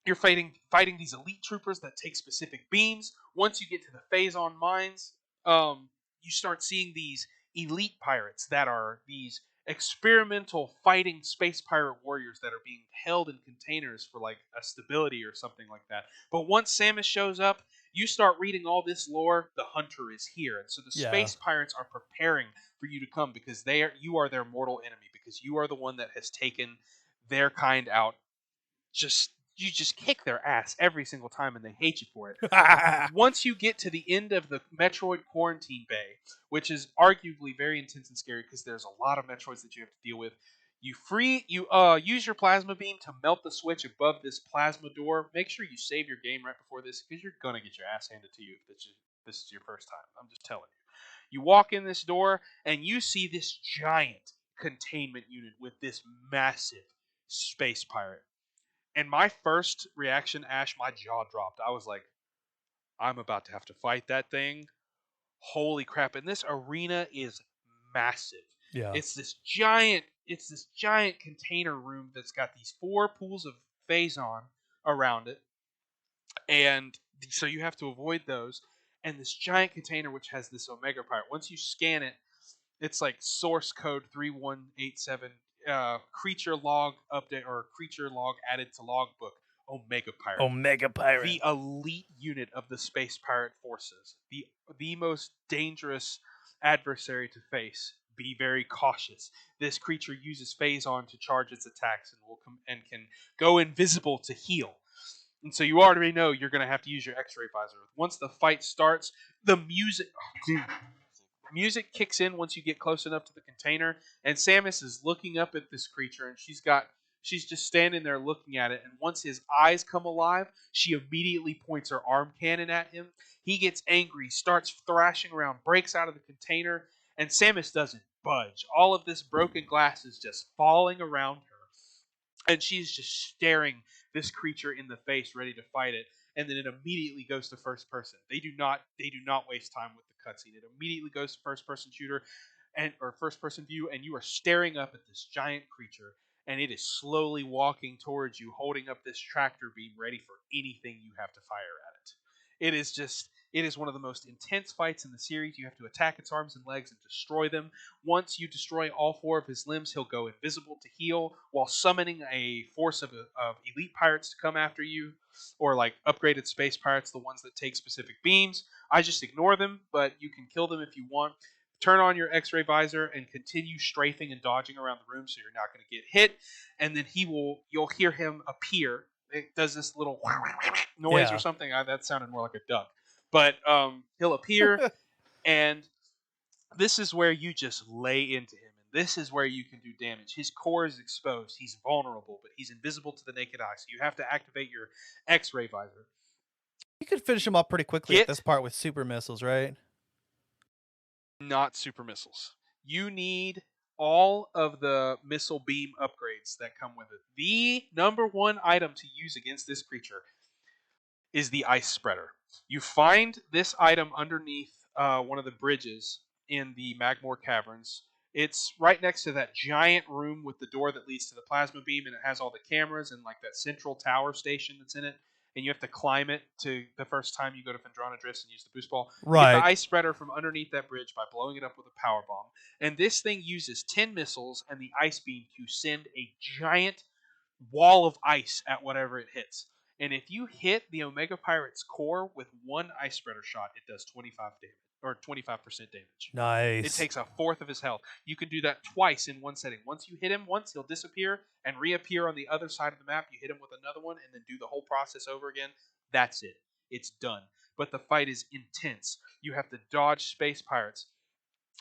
you're fighting these elite troopers that take specific beams. Once you get to the Phazon mines, you start seeing these elite pirates that are these experimental fighting space pirate warriors that are being held in containers for like a stability or something like that. But once Samus shows up, you start reading all this lore. The hunter is here, and so the space pirates are preparing for you to come because you are their mortal enemy, because you are the one that has taken their kind out. You just kick their ass every single time, and they hate you for it. Once you get to the end of the Metroid Quarantine Bay, which is arguably very intense and scary because there's a lot of Metroids that you have to deal with, you use your plasma beam to melt the switch above this plasma door. Make sure you save your game right before this because you're gonna get your ass handed to you if this is your first time. I'm just telling you. You walk in this door and you see this giant containment unit with this massive space pirate. And my first reaction, Ash, my jaw dropped. I was like, I'm about to have to fight that thing. Holy crap. And this arena is massive. Yeah. It's this giant container room that's got these 4 pools of Phazon around it. And so you have to avoid those. And this giant container which has this Omega Pirate. Once you scan it, it's like source code 3187, creature log update, or creature log added to logbook, Omega Pirate. Omega Pirate. The elite unit of the space pirate forces. The most dangerous adversary to face. Be very cautious. This creature uses Phazon to charge its attacks and can go invisible to heal. And so you already know you're going to have to use your X-ray visor. Once the fight starts, the music kicks in once you get close enough to the container, and Samus is looking up at this creature, and she's just standing there looking at it. And once his eyes come alive, she immediately points her arm cannon at him. He gets angry, starts thrashing around, breaks out of the container, and Samus doesn't budge. All of this broken glass is just falling around her, and she's just staring this creature in the face, ready to fight it. And then it immediately goes to first person. They do not waste time with the cutscene. It immediately goes to first person shooter, or first person view, and you are staring up at this giant creature, and it is slowly walking towards you, holding up this tractor beam ready for anything you have to fire at it. It is one of the most intense fights in the series. You have to attack its arms and legs and destroy them. Once you destroy all 4 of his limbs, he'll go invisible to heal while summoning a force of elite pirates to come after you, or like upgraded space pirates, the ones that take specific beams. I just ignore them, but you can kill them if you want. Turn on your X-ray visor and continue strafing and dodging around the room so you're not going to get hit. And then you'll hear him appear. It does this little noise or something. That sounded more like a duck. But he'll appear, and this is where you just lay into him. And this is where you can do damage. His core is exposed. He's vulnerable, but he's invisible to the naked eye. So you have to activate your X-ray visor. You could finish him off pretty quickly at this part with super missiles, right? Not super missiles. You need all of the missile beam upgrades that come with it. The number 1 item to use against this creature is the ice spreader. You find this item underneath one of the bridges in the Magmore Caverns. It's right next to that giant room with the door that leads to the plasma beam, and it has all the cameras and like that central tower station that's in it. And you have to climb it to the first time you go to Fendrana Drifts and use the boost ball. Right. Get the ice spreader from underneath that bridge by blowing it up with a power bomb. And this thing uses 10 missiles and the ice beam to send a giant wall of ice at whatever it hits. And if you hit the Omega Pirate's core with 1 ice spreader shot, it does 25 damage. Or 25% damage. Nice. It takes 1/4 of his health. You can do that twice in one setting. Once you hit him once, he'll disappear and reappear on the other side of the map. You hit him with another one and then do the whole process over again. That's it. It's done. But the fight is intense. You have to dodge space pirates.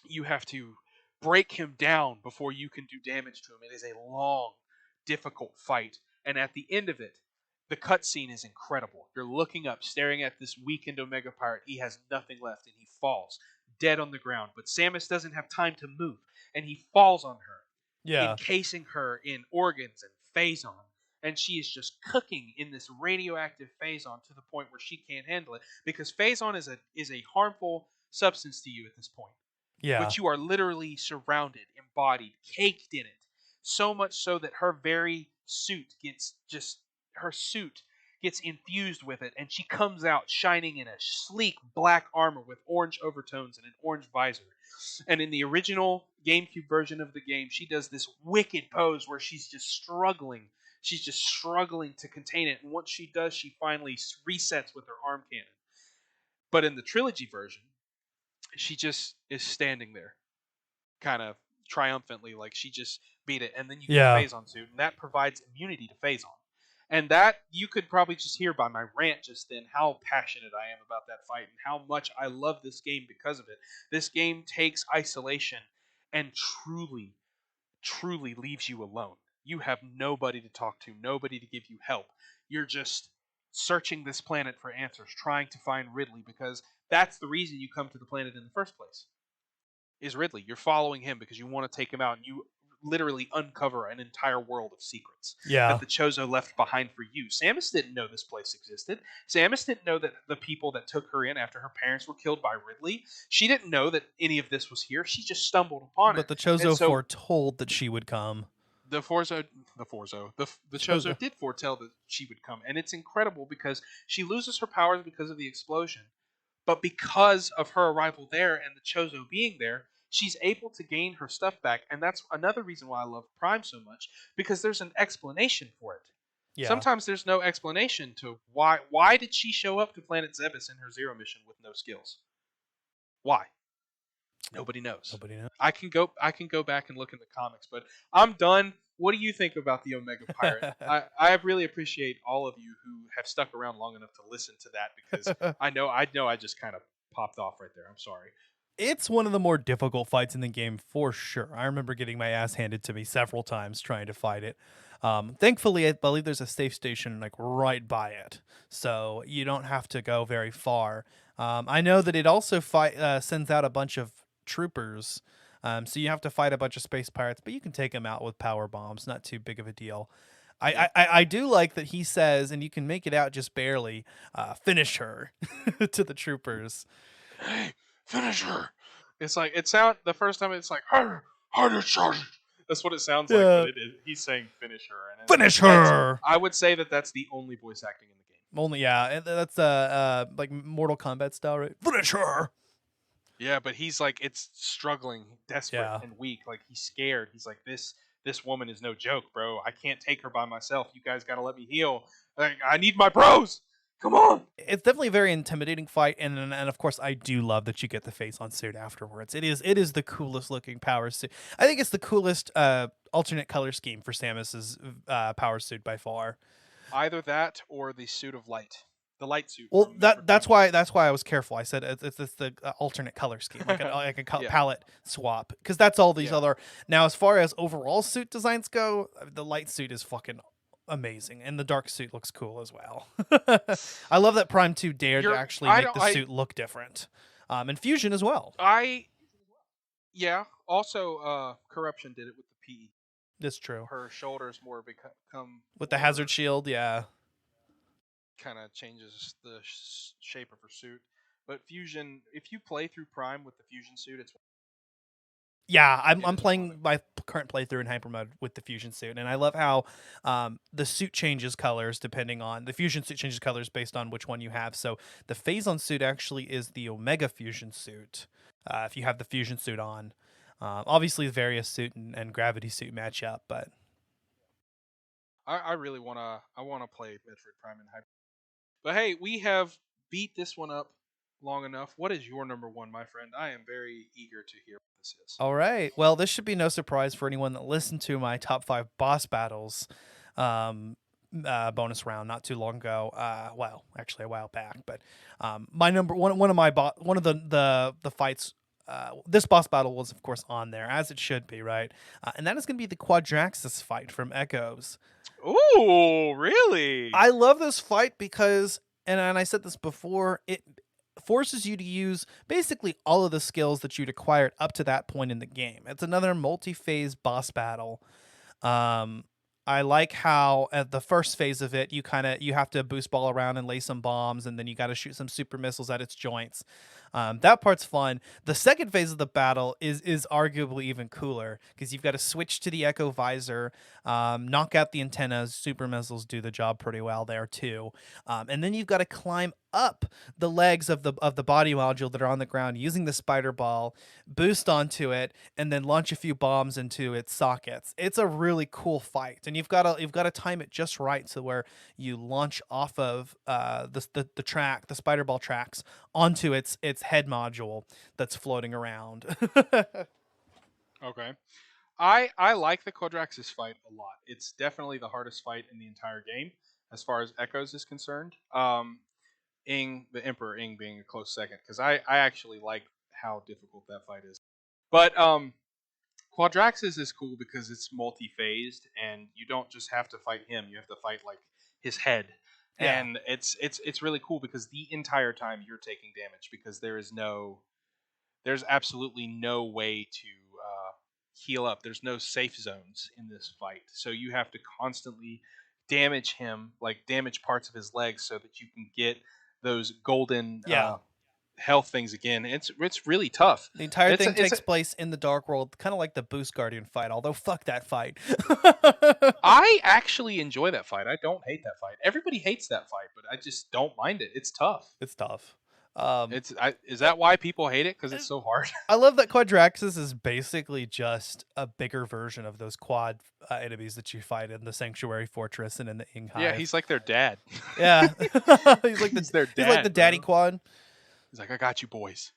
You have to break him down before you can do damage to him. It is a long, difficult fight. And at the end of it, the cutscene is incredible. You're looking up, staring at this weakened Omega Pirate. He has nothing left, and he falls dead on the ground. But Samus doesn't have time to move, and he falls on her, encasing her in organs and phazon. And she is just cooking in this radioactive phazon to the point where she can't handle it, because phazon is a harmful substance to you at this point. Yeah. But you are literally surrounded, embodied, caked in it. So much so that her very suit gets infused with it, and she comes out shining in a sleek black armor with orange overtones and an orange visor. And in the original GameCube version of the game, she does this wicked pose where she's just struggling. She's just struggling to contain it, and once she does, she finally resets with her arm cannon. But in the trilogy version, she just is standing there, kind of triumphantly, like she just beat it. And then you get a Phazon suit, and that provides immunity to Phazon. And that, you could probably just hear by my rant just then how passionate I am about that fight and how much I love this game because of it. This game takes isolation and truly, truly leaves you alone. You have nobody to talk to, nobody to give you help. You're just searching this planet for answers, trying to find Ridley, because that's the reason you come to the planet in the first place, is Ridley. You're following him because you want to take him out, and you literally uncover an entire world of secrets that the Chozo left behind for you. Samus didn't know this place existed. Samus didn't know that the people that took her in after her parents were killed by Ridley, she didn't know that any of this was here. She just stumbled upon it. But the Chozo foretold that she would come. The Chozo did foretell that she would come, and it's incredible because she loses her powers because of the explosion. But because of her arrival there and the Chozo being there, she's able to gain her stuff back, and that's another reason why I love Prime so much, because there's an explanation for it. Yeah. Sometimes there's no explanation to why did she show up to Planet Zebes in her Zero mission with no skills? Why? Nobody knows. I can go back and look in the comics, but I'm done. What do you think about the Omega Pirate? I really appreciate all of you who have stuck around long enough to listen to that, because I know I just kind of popped off right there. I'm sorry. It's one of the more difficult fights in the game for sure. I remember getting my ass handed to me several times trying to fight it. Thankfully, I believe there's a safe station like right by it, so you don't have to go very far. I know that it also sends out a bunch of troopers, so you have to fight a bunch of space pirates, but you can take them out with power bombs. Not too big of a deal. I do like that he says, and you can make it out just barely, finish her to the troopers. Hey, finish her. It's like the first time it's like harder charge. That's what it sounds like, Yeah. but he's saying finish her. And Finish her. I would say that's the only voice acting in the game. Only that's like Mortal Kombat style, right? Finish her. Yeah, but he's like it's struggling, desperate, Yeah. and weak. Like he's scared. He's like this woman is no joke, bro. I can't take her by myself. You guys got to let me heal. Like I need my bros. Come on. It's definitely a very intimidating fight, and of course I do love that you get the face on suit afterwards. It is the coolest looking power suit. I think it's the coolest alternate color scheme for Samus's power suit by far. Either that or the suit of light, the light suit. Well, from that's why I was careful. I said it's the alternate color scheme, like a Yeah. palette swap, because that's all these Yeah. other. Now, as far as overall suit designs go, the light suit is fucking amazing, and the dark suit looks cool as well. I love that Prime 2 dared to actually make the suit look different, and Fusion as well. Also, Corruption did it with the PE. That's true. Her shoulders more become With the hazard shield, yeah. kind of changes the shape of her suit. But Fusion, if you play through Prime with the Fusion suit, it's Yeah, It I'm is playing my current playthrough in hyper mode with the Fusion suit, and I love how the suit changes colors depending on the Fusion suit changes colors based on which one you have. So the Phazon suit actually is the Omega Fusion suit. If you have the Fusion suit on, obviously the various suit and gravity suit match up, but I really wanna play Metroid Prime in hyper. But hey, we have beat this one up long enough. What is your number one, my friend? I am very eager to hear what this is. all right. Well, this should be no surprise for anyone that listened to my top 5 boss battles bonus round not too long ago. Well, actually a while back, but my one of the fights. This boss battle was, of course, on there, as it should be, right? And that is going to be the Quadraxis fight from Echoes. Ooh, really? I love this fight because, and I said this before, it forces you to use basically all of the skills that you'd acquired up to that point in the game. It's another multi-phase boss battle. I like how at the first phase of it, you have to boost ball around and lay some bombs, and then you got to shoot some super missiles at its joints. That part's fun. The second phase of the battle is arguably even cooler because you've got to switch to the Echo Visor, knock out the antennas. Super missiles do the job pretty well there too, and then you've got to climb up the legs of the body module that are on the ground using the spider ball, boost onto it, and then launch a few bombs into its sockets. It's a really cool fight, and you've got to time it just right so where you launch off of the spider ball tracks onto its head module that's floating around. Okay. I like the Quadraxis fight a lot. It's definitely the hardest fight in the entire game as far as Echoes is concerned. The Emperor Ing being a close second because I actually like how difficult that fight is. But Quadraxis is cool because it's multi-phased and you don't just have to fight him. You have to fight like his head. Yeah. And it's really cool because the entire time you're taking damage because there's absolutely no way to heal up. There's no safe zones in this fight. So you have to constantly damage him, like damage parts of his legs so that you can get those golden health things again. It's really tough. The entire thing takes place in the Dark World, kind of like the Boost Guardian fight, although fuck that fight. I actually enjoy that fight. I don't hate that fight. Everybody hates that fight, but I just don't mind it. It's tough. It's tough. Is that why people hate it? Because it's so hard? I love that Quadraxis is basically just a bigger version of those quad enemies that you fight in the Sanctuary Fortress and in the Ing Hive. Yeah, he's like their dad. Yeah. he's like their dad. He's like the daddy quad. He's like, I got you, boys.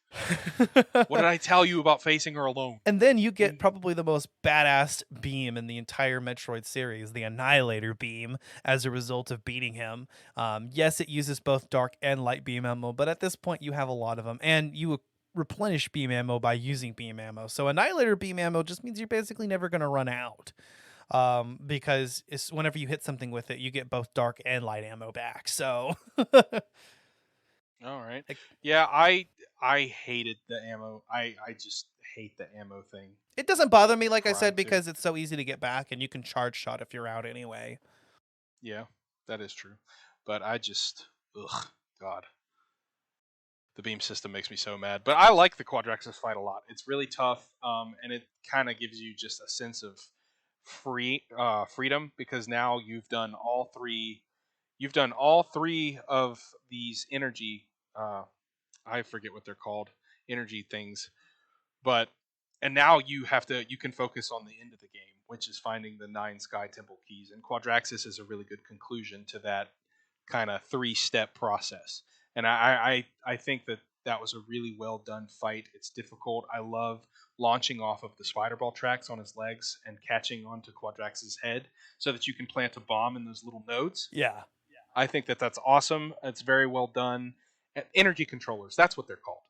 What did I tell you about facing her alone? And then you get probably the most badass beam in the entire Metroid series, the Annihilator beam, as a result of beating him. Yes, it uses both dark and light beam ammo, but at this point you have a lot of them, and you replenish beam ammo by using beam ammo. So Annihilator beam ammo just means you're basically never going to run out. Because whenever you hit something with it, you get both dark and light ammo back. So... All right. Yeah, I hated the ammo. I just hate the ammo thing. It doesn't bother me, like I said, because it's so easy to get back, and you can charge shot if you're out anyway. Yeah, that is true. But I just, God. The beam system makes me so mad. But I like the Quadraxis fight a lot. It's really tough, and it kind of gives you just a sense of freedom, because now you've done all three. You've done all three of these energy. I forget what they're called. Energy things, but and now you can focus on the end of the game, which is finding the 9 Sky Temple keys. And Quadraxis is a really good conclusion to that kind of 3-step process. And I think that was a really well done fight. It's difficult. I love launching off of the spider ball tracks on his legs and catching onto Quadrax's head so that you can plant a bomb in those little nodes. Yeah. I think that's awesome. It's very well done. Energy controllers, that's what they're called.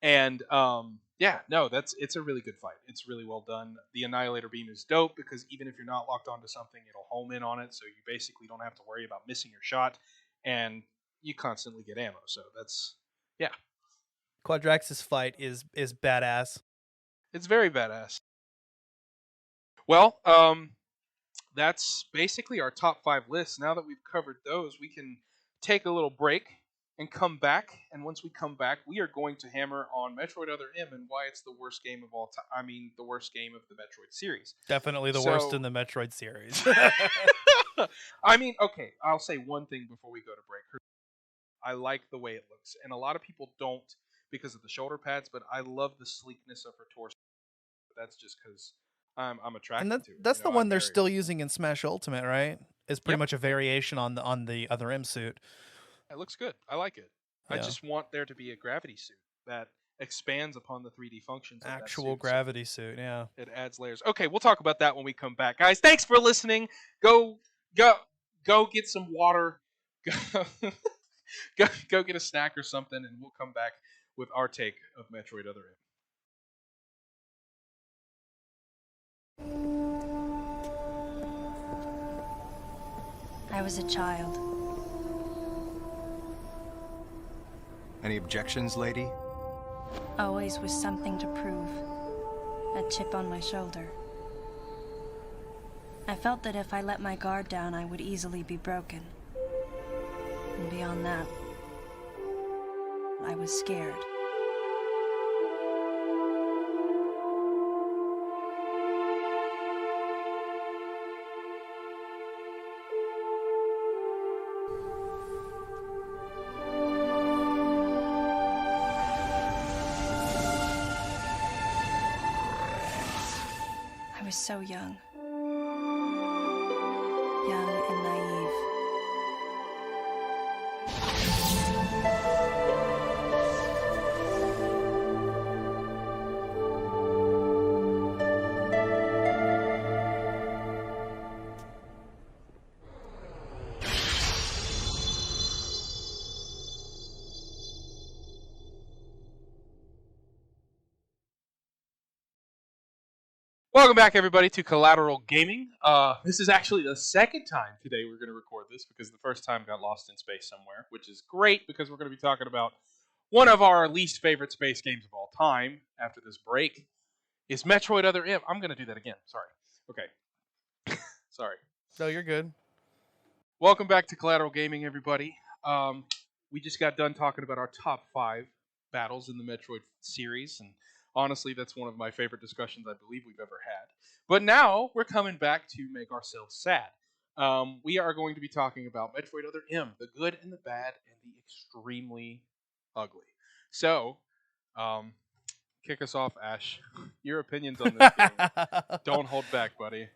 And it's a really good fight. It's really well done. The Annihilator Beam is dope because even if you're not locked onto something, it'll home in on it, so you basically don't have to worry about missing your shot, and you constantly get ammo. So that's Quadraxis fight is badass. it's very badass. Well, that's basically our top 5 lists. Now that we've covered those, we can take a little break and come back. And once we come back, we are going to hammer on Metroid Other M and why it's the worst game of all time. I mean, the worst game of the Metroid series. Definitely the worst in the Metroid series. I mean, okay, I'll say one thing before we go to break. I like the way it looks, and a lot of people don't because of the shoulder pads, but I love the sleekness of her torso. That's just because I'm attracted to it. That's the one they're still using in Smash Ultimate, right? It's pretty much a variation on the Other M suit. It looks good. I like it. Yeah. I just want there to be a gravity suit that expands upon the 3D functions of Actual that suit. gravity suit, yeah. It adds layers. Okay, we'll talk about that when we come back. Guys, thanks for listening. Go get some water. Go get a snack or something, and we'll come back with our take of Metroid Other M. I was a child. Any objections, lady? Always with something to prove. A chip on my shoulder. I felt that if I let my guard down, I would easily be broken. And beyond that, I was scared. I was so young. Young and naive. Welcome back, everybody, to Collateral Gaming. This is actually the second time today we're going to record this because the first time got lost in space somewhere, which is great because we're going to be talking about one of our least favorite space games of all time after this break is Metroid Other M. I'm going to do that again. Sorry. Okay. Sorry. No, you're good. Welcome back to Collateral Gaming, everybody. We just got done talking about our top 5 battles in the Metroid series, and honestly, that's one of my favorite discussions I believe we've ever had. But now we're coming back to make ourselves sad. We are going to be talking about Metroid Other M, the good and the bad and the extremely ugly. So, kick us off, Ash. Your opinions on this game. Don't hold back, buddy.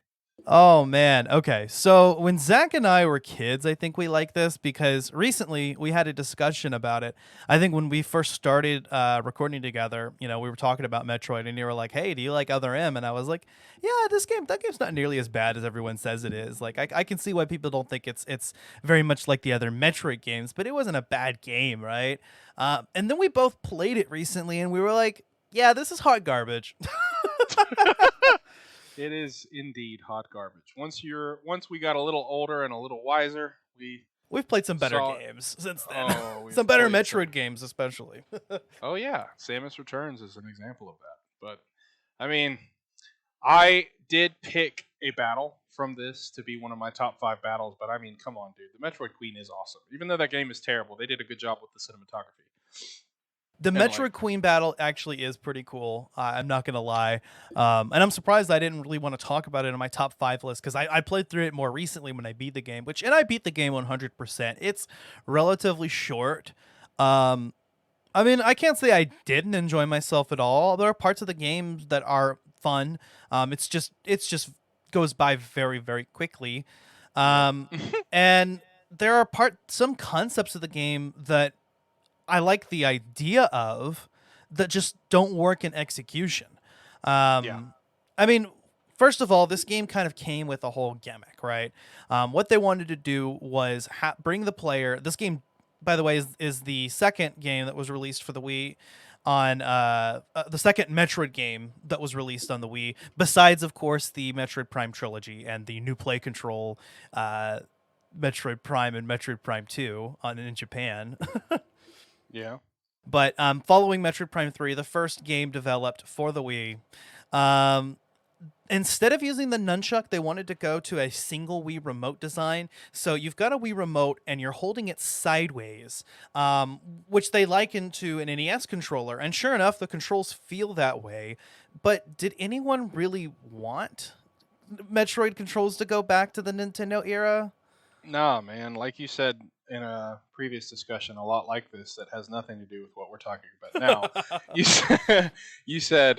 Oh, man. Okay. So when Zach and I were kids, I think we liked this because recently we had a discussion about it. I think when we first started recording together, we were talking about Metroid and you were like, hey, do you like Other M? And I was like, yeah, that game's not nearly as bad as everyone says it is. Like, I can see why people don't think it's very much like the other Metroid games, but it wasn't a bad game, right? And then we both played it recently and we were like, yeah, this is hot garbage. It is indeed hot garbage. Once we got a little older and a little wiser, we've played some better games since then. Oh, some better Metroid games, especially. Oh yeah, Samus Returns is an example of that. But I mean, I did pick a battle from this to be one of my top 5 battles. But I mean, come on, dude, the Metroid Queen is awesome. Even though that game is terrible, they did a good job with the cinematography. The And, Metroid like, Queen battle actually is pretty cool. I'm not gonna lie, and I'm surprised I didn't really want to talk about it in my top 5 list because I played through it more recently when I beat the game, and I beat the game 100%. It's relatively short. Um, I mean, I can't say I didn't enjoy myself at all. There are parts of the game that are fun. It's just goes by very very quickly, um, and there are some concepts of the game that I like the idea of that just don't work in execution. Yeah. I mean, first of all, this game kind of came with a whole gimmick, right? What they wanted to do was bring the player. This game, by the way, is the second game that was released for the Wii on the second Metroid game that was released on the Wii, besides, of course, the Metroid Prime trilogy and the new play control Metroid Prime and Metroid Prime 2 in Japan. Yeah. But following Metroid Prime 3, the first game developed for the Wii, um, instead of using the nunchuck, they wanted to go to a single Wii remote design. So you've got a Wii remote and you're holding it sideways, which they liken to an NES controller. And sure enough, the controls feel that way. But did anyone really want Metroid controls to go back to the Nintendo era? Nah, man. Like you said in a previous discussion, a lot like this that has nothing to do with what we're talking about now. You said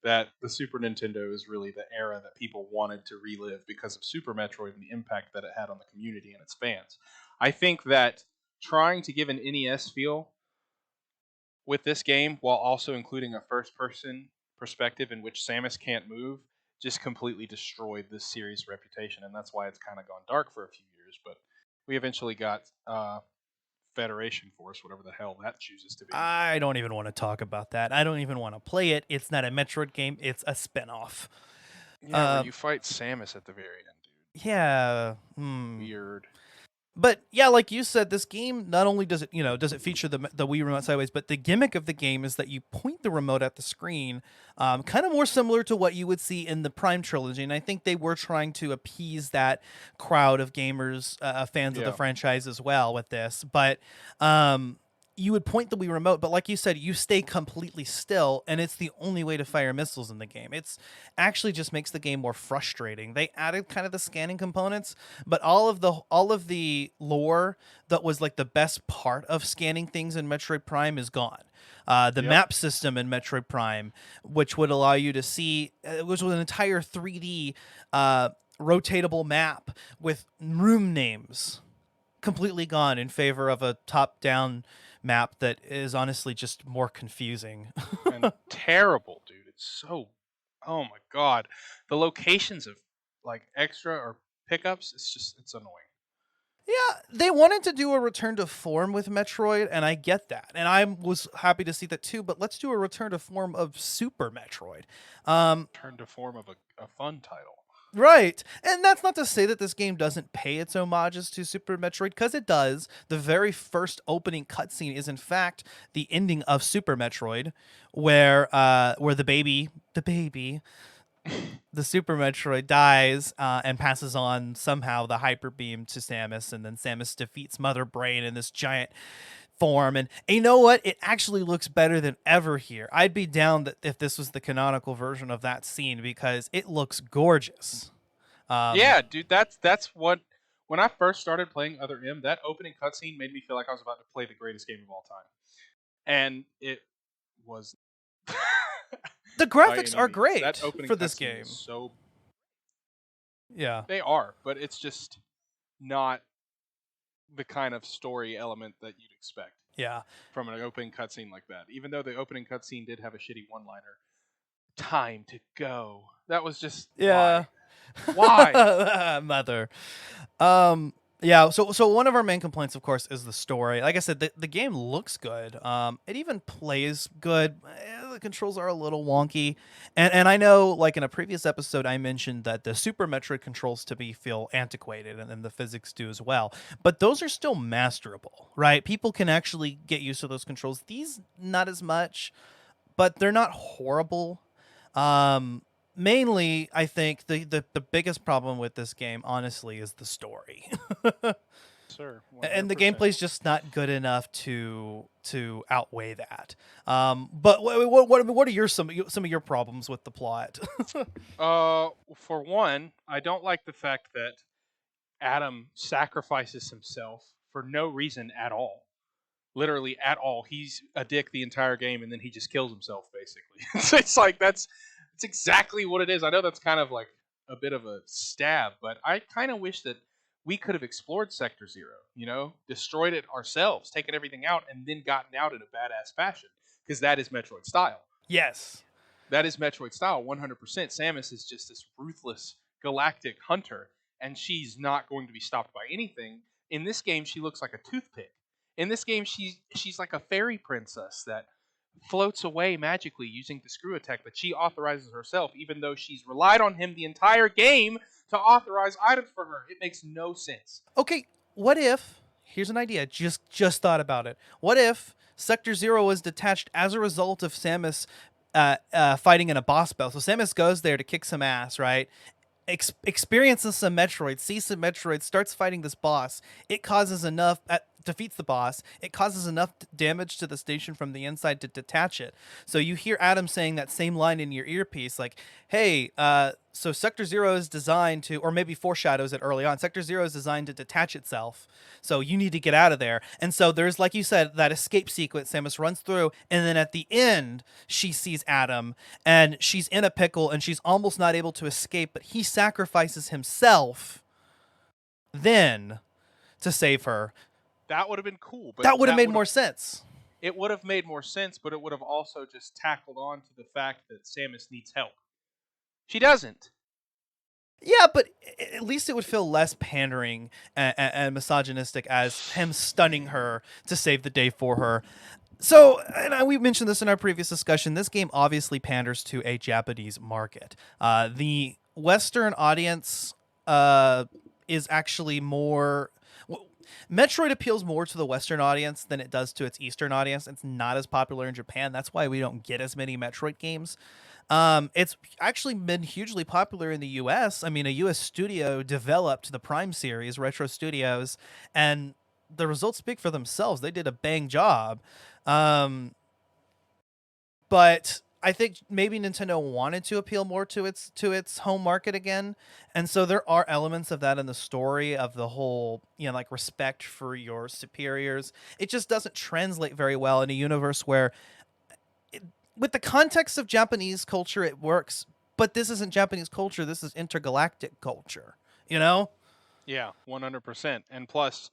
that the Super Nintendo is really the era that people wanted to relive because of Super Metroid and the impact that it had on the community and its fans. I think that trying to give an NES feel with this game while also including a first-person perspective in which Samus can't move just completely destroyed this series' reputation, and that's why it's kind of gone dark for a few years. But we eventually got Federation Force, whatever the hell that chooses to be. I don't even want to talk about that. I don't even want to play it. It's not a Metroid game. It's a spinoff. Yeah, where you fight Samus at the very end, dude. Yeah. Weird. But yeah, like you said, this game not only does it feature the Wii remote sideways, but the gimmick of the game is that you point the remote at the screen, kind of more similar to what you would see in the Prime trilogy. And I think they were trying to appease that crowd of gamers, fans of the franchise as well with this. But you would point the Wii remote, but like you said, you stay completely still, and it's the only way to fire missiles in the game. It's actually just makes the game more frustrating. They added kind of the scanning components, but all of the lore that was like the best part of scanning things in Metroid Prime is gone. The map system in Metroid Prime, which would allow you to see, which was an entire 3D rotatable map with room names, completely gone in favor of a top-down map that is honestly just more confusing. And terrible, dude. It's so, oh my god. The locations of like extra or pickups, it's annoying. Yeah, they wanted to do a return to form with Metroid, and I get that. And I was happy to see that too, but let's do a return to form of Super Metroid. Turn to form of a fun title. Right. And that's not to say that this game doesn't pay its homages to Super Metroid, because it does. The very first opening cutscene is in fact the ending of Super Metroid, where the baby, the Super Metroid dies and passes on somehow the hyper beam to Samus, and then Samus defeats Mother Brain in this giant form. And you know what? It actually looks better than ever here. I'd be down if this was the canonical version of that scene, because it looks gorgeous. Yeah, dude, that's what, when I first started playing Other M, that opening cutscene made me feel like I was about to play the greatest game of all time. And it was the graphics are great that opening for this cutscene game. is so Yeah. They are, but it's just not the kind of story element that you'd expect. Yeah. From an opening cutscene like that. Even though the opening cutscene did have a shitty one-liner. Time to go. That was just Yeah. Why? Mother. Yeah, so one of our main complaints, of course, is the story. Like I said, the game looks good. It even plays good. The controls are a little wonky. And I know, like in a previous episode, I mentioned that the Super Metroid controls to me feel antiquated, and then the physics do as well. But those are still masterable, right? People can actually get used to those controls. These, not as much, but they're not horrible. Mainly, I think the biggest problem with this game, honestly, is the story. sir. And the 100%. gameplay's just not good enough to outweigh that. But what are some of your problems with the plot? For one, I don't like the fact that Adam sacrifices himself for no reason at all. Literally at all. He's a dick the entire game, and then he just kills himself, basically. It's like that's exactly what it is. I know that's kind of like a bit of a stab, but I kind of wish that we could have explored Sector Zero, destroyed it ourselves, taken everything out, and then gotten out in a badass fashion, because that is Metroid style. Yes. That is Metroid style, 100%. Samus is just this ruthless galactic hunter, and she's not going to be stopped by anything. In this game, she looks like a toothpick. In this game, she's like a fairy princess that floats away magically using the screw attack that she authorizes herself, even though she's relied on him the entire game to authorize items for her. It makes no sense. Okay, what if, here's an idea, just thought about it. What if Sector Zero was detached as a result of Samus fighting in a boss battle? So Samus goes there to kick some ass, right? Experiences some Metroid, sees some Metroid, starts fighting this boss. It causes enough, defeats the boss. It causes enough damage to the station from the inside to detach it. So you hear Adam saying that same line in your earpiece, like, hey, so Sector Zero is designed to, or maybe foreshadows it early on, Sector Zero is designed to detach itself. So you need to get out of there. And so there's, like you said, that escape sequence Samus runs through. And then at the end, she sees Adam and she's in a pickle and she's almost not able to escape, but he sacrifices himself then to save her. That would have been cool. But that would have made more sense. It would have made more sense, but it would have also just tackled on to the fact that Samus needs help. She doesn't. Yeah, but at least it would feel less pandering and misogynistic as him stunning her to save the day for her. So, and we mentioned this in our previous discussion, this game obviously panders to a Japanese market. The Western audience is actually more... Metroid appeals more to the Western audience than it does to its Eastern audience. It's not as popular in Japan. That's why we don't get as many Metroid games. It's actually been hugely popular in the US. I mean, a US studio developed the Prime series, Retro Studios, and the results speak for themselves. They did a bang job. But I think maybe Nintendo wanted to appeal more to its home market again. And so there are elements of that in the story of the whole, like respect for your superiors. It just doesn't translate very well in a universe where with the context of Japanese culture, it works, but this isn't Japanese culture. This is intergalactic culture, Yeah, 100%. And plus,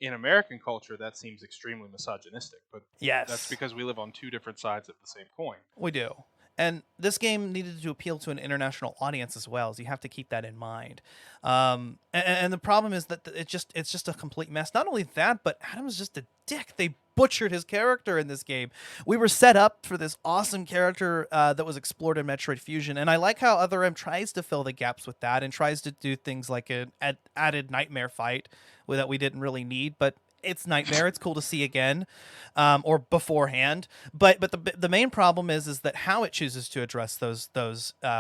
in American culture, that seems extremely misogynistic. But yes, that's because we live on two different sides of the same coin. We do. And this game needed to appeal to an international audience as well, so you have to keep that in mind. And the problem is that it's just a complete mess. Not only that, but Adam's just a dick. They butchered his character in this game. We were set up for this awesome character that was explored in Metroid Fusion, and I like how Other M tries to fill the gaps with that and tries to do things like an added nightmare fight that we didn't really need, but it's Nightmare. It's cool to see again, or beforehand. But the main problem is that how it chooses to address those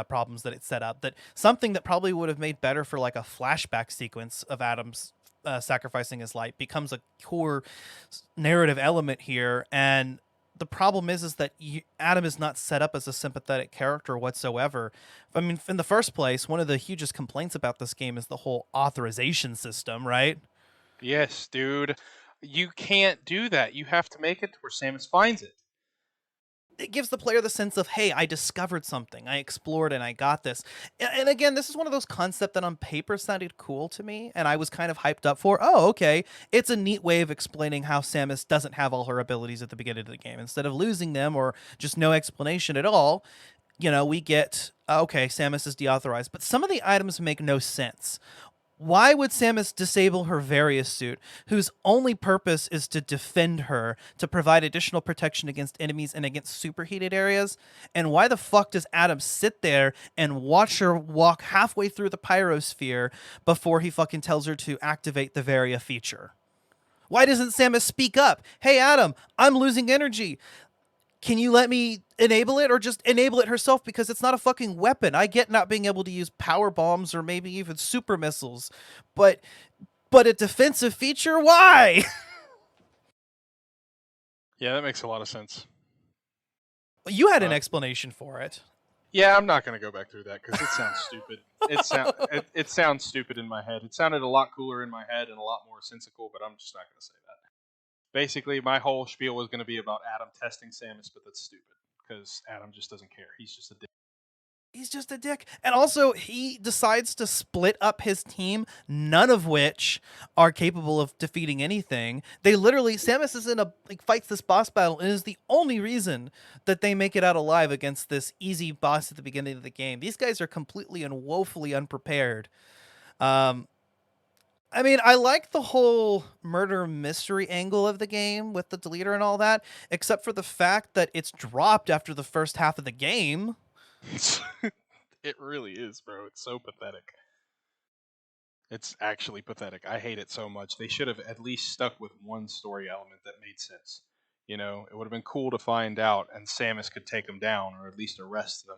problems that it set up. That something that probably would have made better for like a flashback sequence of Adam's sacrificing his life becomes a core narrative element here. And the problem is that Adam is not set up as a sympathetic character whatsoever. I mean, in the first place, one of the hugest complaints about this game is the whole authorization system, right? Yes, dude. You can't do that. You have to make it to where Samus finds it. It gives the player the sense of, hey, I discovered something. I explored and I got this. And again, this is one of those concepts that on paper sounded cool to me, and I was kind of hyped up for, oh, okay, it's a neat way of explaining how Samus doesn't have all her abilities at the beginning of the game. Instead of losing them or just no explanation at all, we get, okay, Samus is deauthorized. But some of the items make no sense. Why would Samus disable her Various suit, whose only purpose is to defend her, to provide additional protection against enemies and against superheated areas? And why the fuck does Adam sit there and watch her walk halfway through the pyrosphere before he fucking tells her to activate the Varia feature? Why doesn't Samus speak up? Hey, Adam, I'm losing energy. Can you let me enable it, or just enable it herself, because it's not a fucking weapon? I get not being able to use power bombs or maybe even super missiles, but but a defensive feature? Why? Yeah, that makes a lot of sense. You had an explanation for it. Yeah, I'm not going to go back through that because it sounds stupid. It sounds stupid in my head. It sounded a lot cooler in my head and a lot more sensical, but I'm just not going to say that. Basically, my whole spiel was going to be about Adam testing Samus, but that's stupid because Adam just doesn't care. He's just a dick. He's just a dick. And also, he decides to split up his team, none of which are capable of defeating anything. They literally, Samus is fights this boss battle and is the only reason that they make it out alive against this easy boss at the beginning of the game. These guys are completely and woefully unprepared. I mean, I like the whole murder mystery angle of the game with the deleter and all that, except for the fact that it's dropped after the first half of the game. It really is, bro. It's so pathetic. It's actually pathetic. I hate it so much. They should have at least stuck with one story element that made sense. You know, it would have been cool to find out and Samus could take them down or at least arrest them.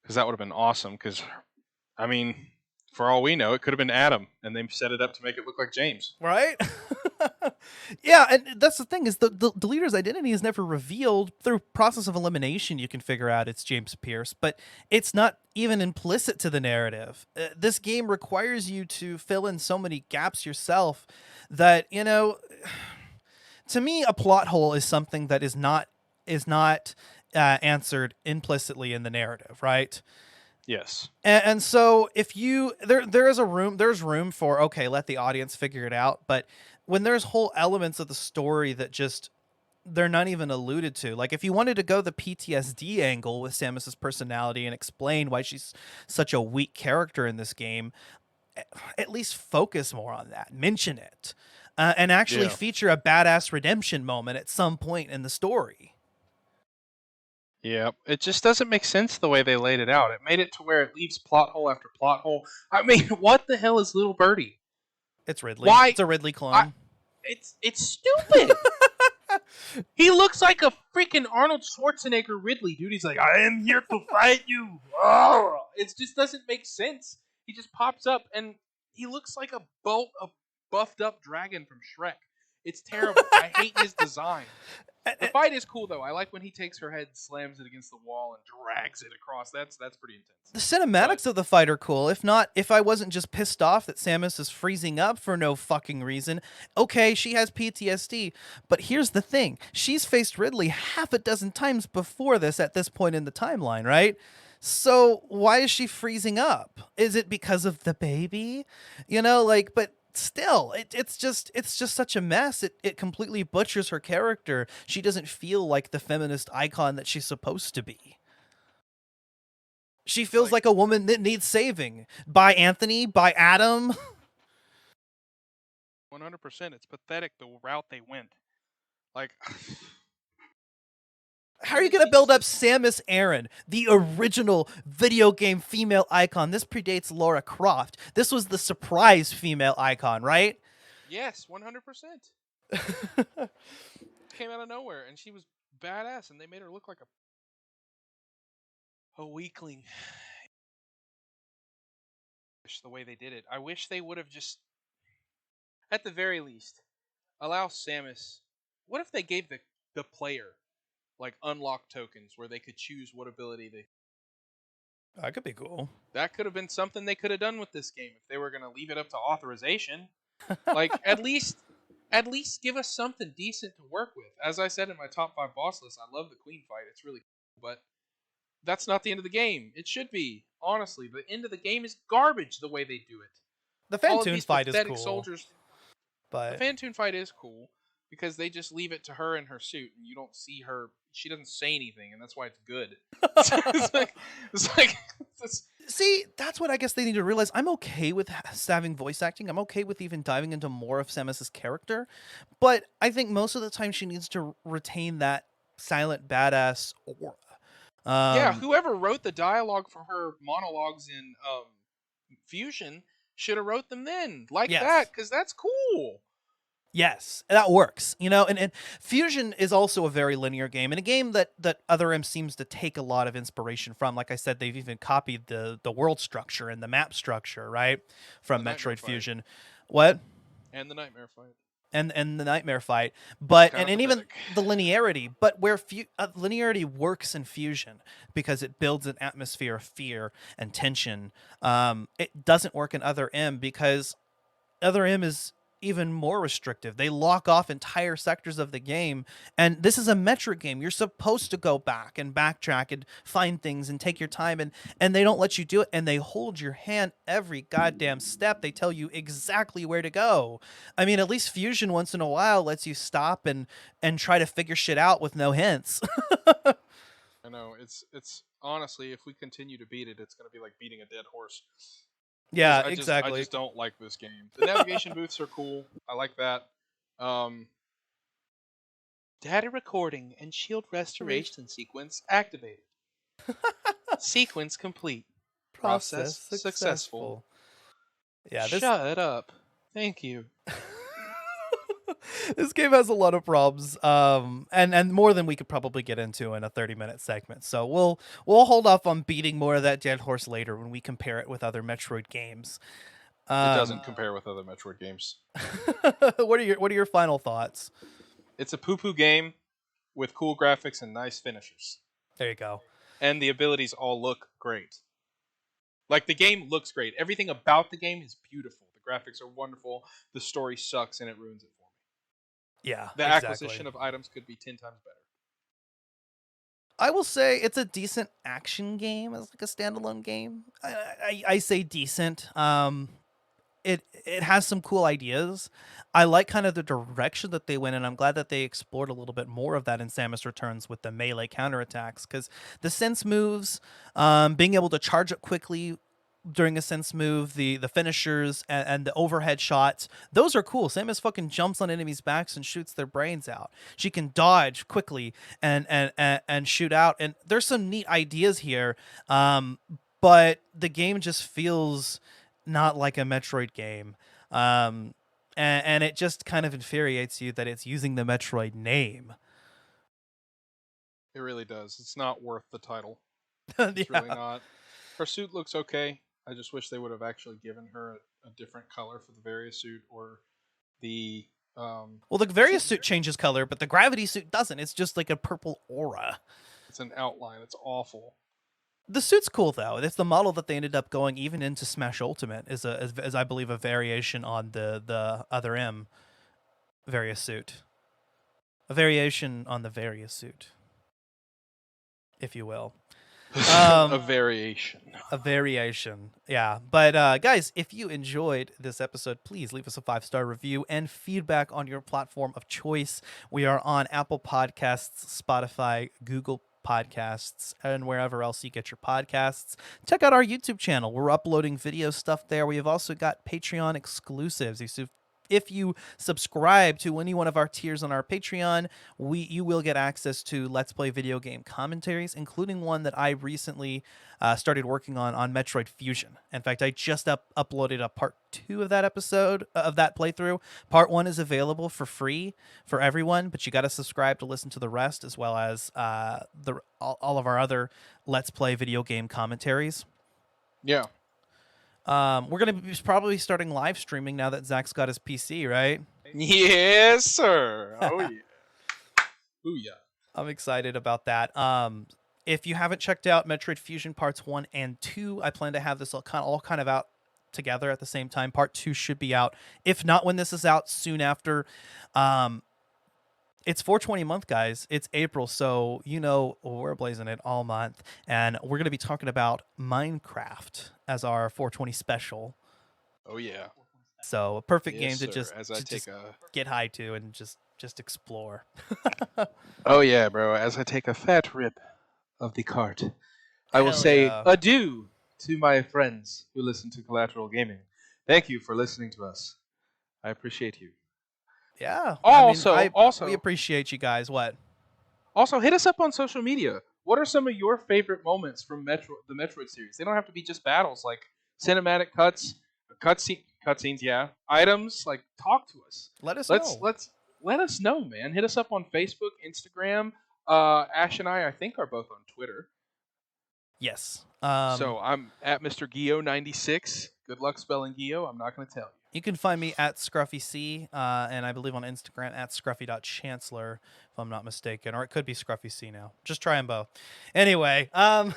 Because that would have been awesome. Because, I mean, for all we know, it could have been Adam and they set it up to make it look like James. Right? Yeah, and that's the thing is the deleter's identity is never revealed. Through process of elimination, you can figure out it's James Pierce, but it's not even implicit to the narrative. This game requires you to fill in so many gaps yourself that, you know, to me, a plot hole is something that is not answered implicitly in the narrative, right? Yes. And so if you there's room for, okay, let the audience figure it out, but when there's whole elements of the story that just they're not even alluded to, like if you wanted to go the PTSD angle with Samus's personality and explain why she's such a weak character in this game, at least focus more on that, mention it, and actually feature a badass redemption moment at some point in the story. Yeah, it just doesn't make sense the way they laid it out. It made it to where it leaves plot hole after plot hole. I mean, what the hell is Little Birdie? It's Ridley. Why? It's a Ridley clone. It's stupid. He looks like a freaking Arnold Schwarzenegger Ridley, dude. He's like, I am here to fight you. Oh, it just doesn't make sense. He just pops up and he looks like a buffed up dragon from Shrek. It's terrible. I hate his design. The fight is cool though. I like when he takes her head, slams it against the wall, and drags it across. That's pretty intense. The cinematics of the fight are cool. If I wasn't just pissed off that Samus is freezing up for no fucking reason. Okay, she has PTSD, but here's the thing: she's faced Ridley half a dozen times before this at this point in the timeline, right? So why is she freezing up? Is it because of the baby? You know, like, but. Still, it's just such a mess. It completely butchers her character. She doesn't feel like the feminist icon that she's supposed to be. She feels like a woman that needs saving by Anthony, by Adam. 100%. It's pathetic the route they went. Like, how are you going to build up Samus Aran, the original video game female icon? This predates Lara Croft. This was the surprise female icon, right? Yes, 100%. Came out of nowhere, and she was badass, and they made her look like a weakling. The way they did it. I wish they would have just, at the very least, allow Samus. What if they gave the player like unlock tokens where they could choose what ability they. That could be cool. That could have been something they could have done with this game if they were going to leave it up to authorization. Like at least give us something decent to work with. As I said in my top 5 boss list, I love the Queen fight. It's really cool, but that's not the end of the game. It should be. Honestly, the end of the game is garbage the way they do it. The Fantoon fight is cool. Soldiers, but the Fantoon fight is cool because they just leave it to her in her suit and you don't see her. She doesn't say anything, and that's why it's good. See, that's what I guess they need to realize. I'm okay with having voice acting. I'm okay with even diving into more of Samus's character, but I think most of the time she needs to retain that silent badass aura. Yeah, whoever wrote the dialogue for her monologues in Fusion should have wrote them then, that, because that's cool. Yes, that works. You know, and Fusion is also a very linear game, and a game that Other M seems to take a lot of inspiration from. Like I said, they've even copied the world structure and the map structure, right, from Metroid Fusion. What? And the nightmare fight. And the nightmare fight, but Kinda and even pathetic. the linearity, but where linearity works in Fusion because it builds an atmosphere of fear and tension. It doesn't work in Other M because Other M is even more restrictive. They lock off entire sectors of the game, and this is a Metroid game. You're supposed to go back and backtrack and find things and take your time, and they don't let you do it, and they hold your hand every goddamn step. They tell you exactly where to go. I mean, at least Fusion once in a while lets you stop and try to figure shit out with no hints. I know it's honestly, if we continue to beat it, it's gonna be like beating a dead horse. Yeah, I exactly. just don't like this game. The navigation booths are cool. I like that. Data recording and shield restoration sequence activated. Sequence complete. Process successful. Yeah, Shut up. Thank you. this game has a lot of problems, and more than we could probably get into in a 30-minute segment. So we'll hold off on beating more of that dead horse later when we compare it with other Metroid games. It doesn't compare with other Metroid games. What are your final thoughts? It's a poo-poo game with cool graphics and nice finishes. There you go. And the abilities all look great. Like, the game looks great. Everything about the game is beautiful. The graphics are wonderful. The story sucks and it ruins it for me. Yeah, The acquisition of items could be 10 times better. I will say it's a decent action game as like a standalone game. I say decent. It has some cool ideas. I like kind of the direction that they went, and I'm glad that they explored a little bit more of that in Samus Returns with the melee counterattacks, because the sense moves, being able to charge up quickly during a sense move, the finishers and the overhead shots, those are cool. Samus fucking jumps on enemies' backs and shoots their brains out. She can dodge quickly and shoot out, and there's some neat ideas here. But the game just feels not like a Metroid game. And it just kind of infuriates you that it's using the Metroid name. It really does. It's not worth the title. Yeah. It's really not. Her suit looks okay. I just wish they would have actually given her a different color for the Various suit, or the... Well, the Various suit changes color, but the Gravity suit doesn't. It's just like a purple aura. It's an outline. It's awful. The suit's cool, though. It's the model that they ended up going even into Smash Ultimate, is I believe, a variation on the Other M Various suit. A variation on the Various suit, if you will. A variation. A variation, yeah. But guys, if you enjoyed this episode, please leave us a 5-star review and feedback on your platform of choice. We are on Apple Podcasts, Spotify, Google Podcasts, and wherever else you get your podcasts. Check out our YouTube channel. We're uploading video stuff there. We have also got Patreon exclusives. If you subscribe to any one of our tiers on our Patreon, you will get access to Let's Play video game commentaries, including one that I recently started working on Metroid Fusion. In fact, I just uploaded a part 2 of that episode, of that playthrough. Part 1 is available for free for everyone, but you got to subscribe to listen to the rest, as well as all of our other Let's Play video game commentaries. Yeah. We're going to be probably starting live streaming now that Zach's got his PC, right? Yes, sir. Oh, yeah. Booyah. I'm excited about that. If you haven't checked out Metroid Fusion Parts 1 and 2, I plan to have this all kind of out together at the same time. Part 2 should be out. If not when this is out, soon after. It's 420 month, guys. It's April, so we're blazing it all month. And we're going to be talking about Minecraft as our 420 special. Oh, yeah. So a perfect game Yes, to sir. just get high to and just explore. Oh, yeah, bro. As I take a fat rip of the cart, I will Hell say yeah. adieu to my friends who listen to Collateral Gaming. Thank you for listening to us. I appreciate you. Yeah. Also, we appreciate you guys. What? Also, hit us up on social media. What are some of your favorite moments from the Metroid series? They don't have to be just battles, like cinematic cutscenes, yeah. Items, like, talk to us. Let us know. Let us know, man. Hit us up on Facebook, Instagram. Ash and I think, are both on Twitter. Yes. So I'm at Mr. Gio96. Good luck spelling Gio. I'm not going to tell you. You can find me at ScruffyC, and I believe on Instagram at scruffy.chancellor, if I'm not mistaken. Or it could be ScruffyC now. Just try them both. Anyway, yeah,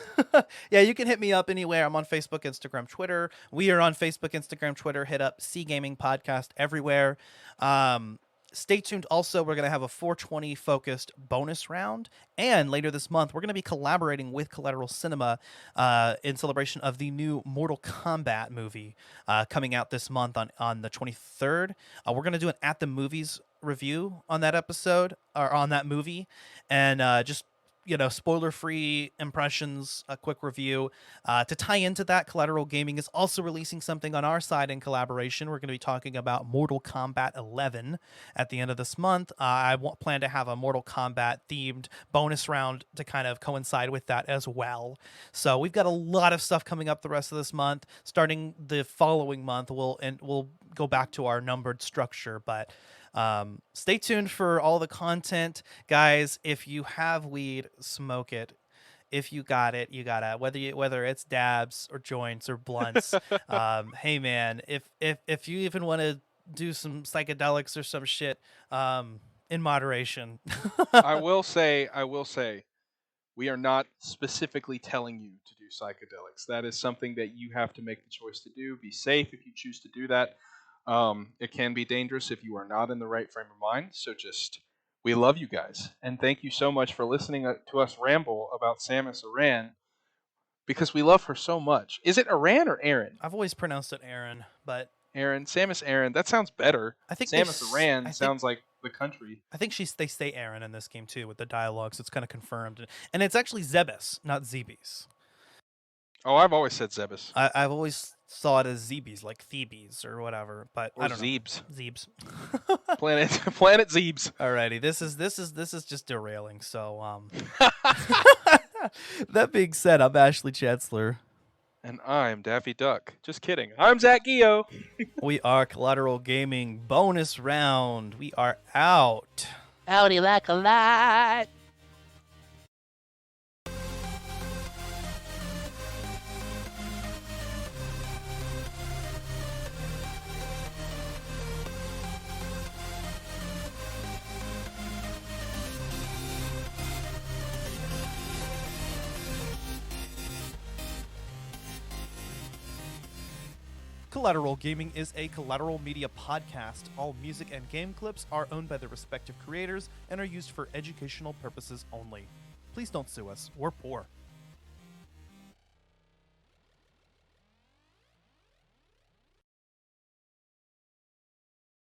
you can hit me up anywhere. I'm on Facebook, Instagram, Twitter. We are on Facebook, Instagram, Twitter. Hit up C Gaming Podcast everywhere. Stay tuned. Also, we're going to have a 420 focused bonus round. And later this month, we're going to be collaborating with Collateral Cinema in celebration of the new Mortal Kombat movie coming out this month on the 23rd. We're going to do an At the Movies review on that episode, or on that movie. And just, spoiler-free impressions, a quick review. To tie into that, Collateral Gaming is also releasing something on our side in collaboration. We're going to be talking about Mortal Kombat 11 at the end of this month. I plan to have a Mortal Kombat themed bonus round to kind of coincide with that as well. So we've got a lot of stuff coming up the rest of this month. Starting the following month, we'll go back to our numbered structure, but stay tuned for all the content, guys. If you have weed, smoke it. If you got it, you gotta, whether it's dabs or joints or blunts. Hey man, if you even want to do some psychedelics or some shit, in moderation. I will say, we are not specifically telling you to do psychedelics. That is something that you have to make the choice to do. Be safe if you choose to do that. It can be dangerous if you are not in the right frame of mind. So we love you guys. And thank you so much for listening to us ramble about Samus Aran, because we love her so much. Is it Aran or Aaron? I've always pronounced it Aaron, but Aaron, Samus Aran, that sounds better. I think Samus Aran sounds like the country. I think they say Aaron in this game too with the dialogue, so it's kind of confirmed. And it's actually Zebes, not Zebes. Oh, I've always said Zebes. I've always saw it as Zebes, like Thebes or whatever, but or I don't Zebes. know. Zebes. Planet Zebes. Alrighty, this is just derailing. So that being said, I'm Ashley Chancellor. And I'm Daffy Duck. Just kidding. I'm Zach Gio. We are Collateral Gaming bonus round. We are out. Howdy like a lot. Collateral Gaming is a Collateral Media podcast. All music and game clips are owned by their respective creators and are used for educational purposes only. Please don't sue us. We're poor.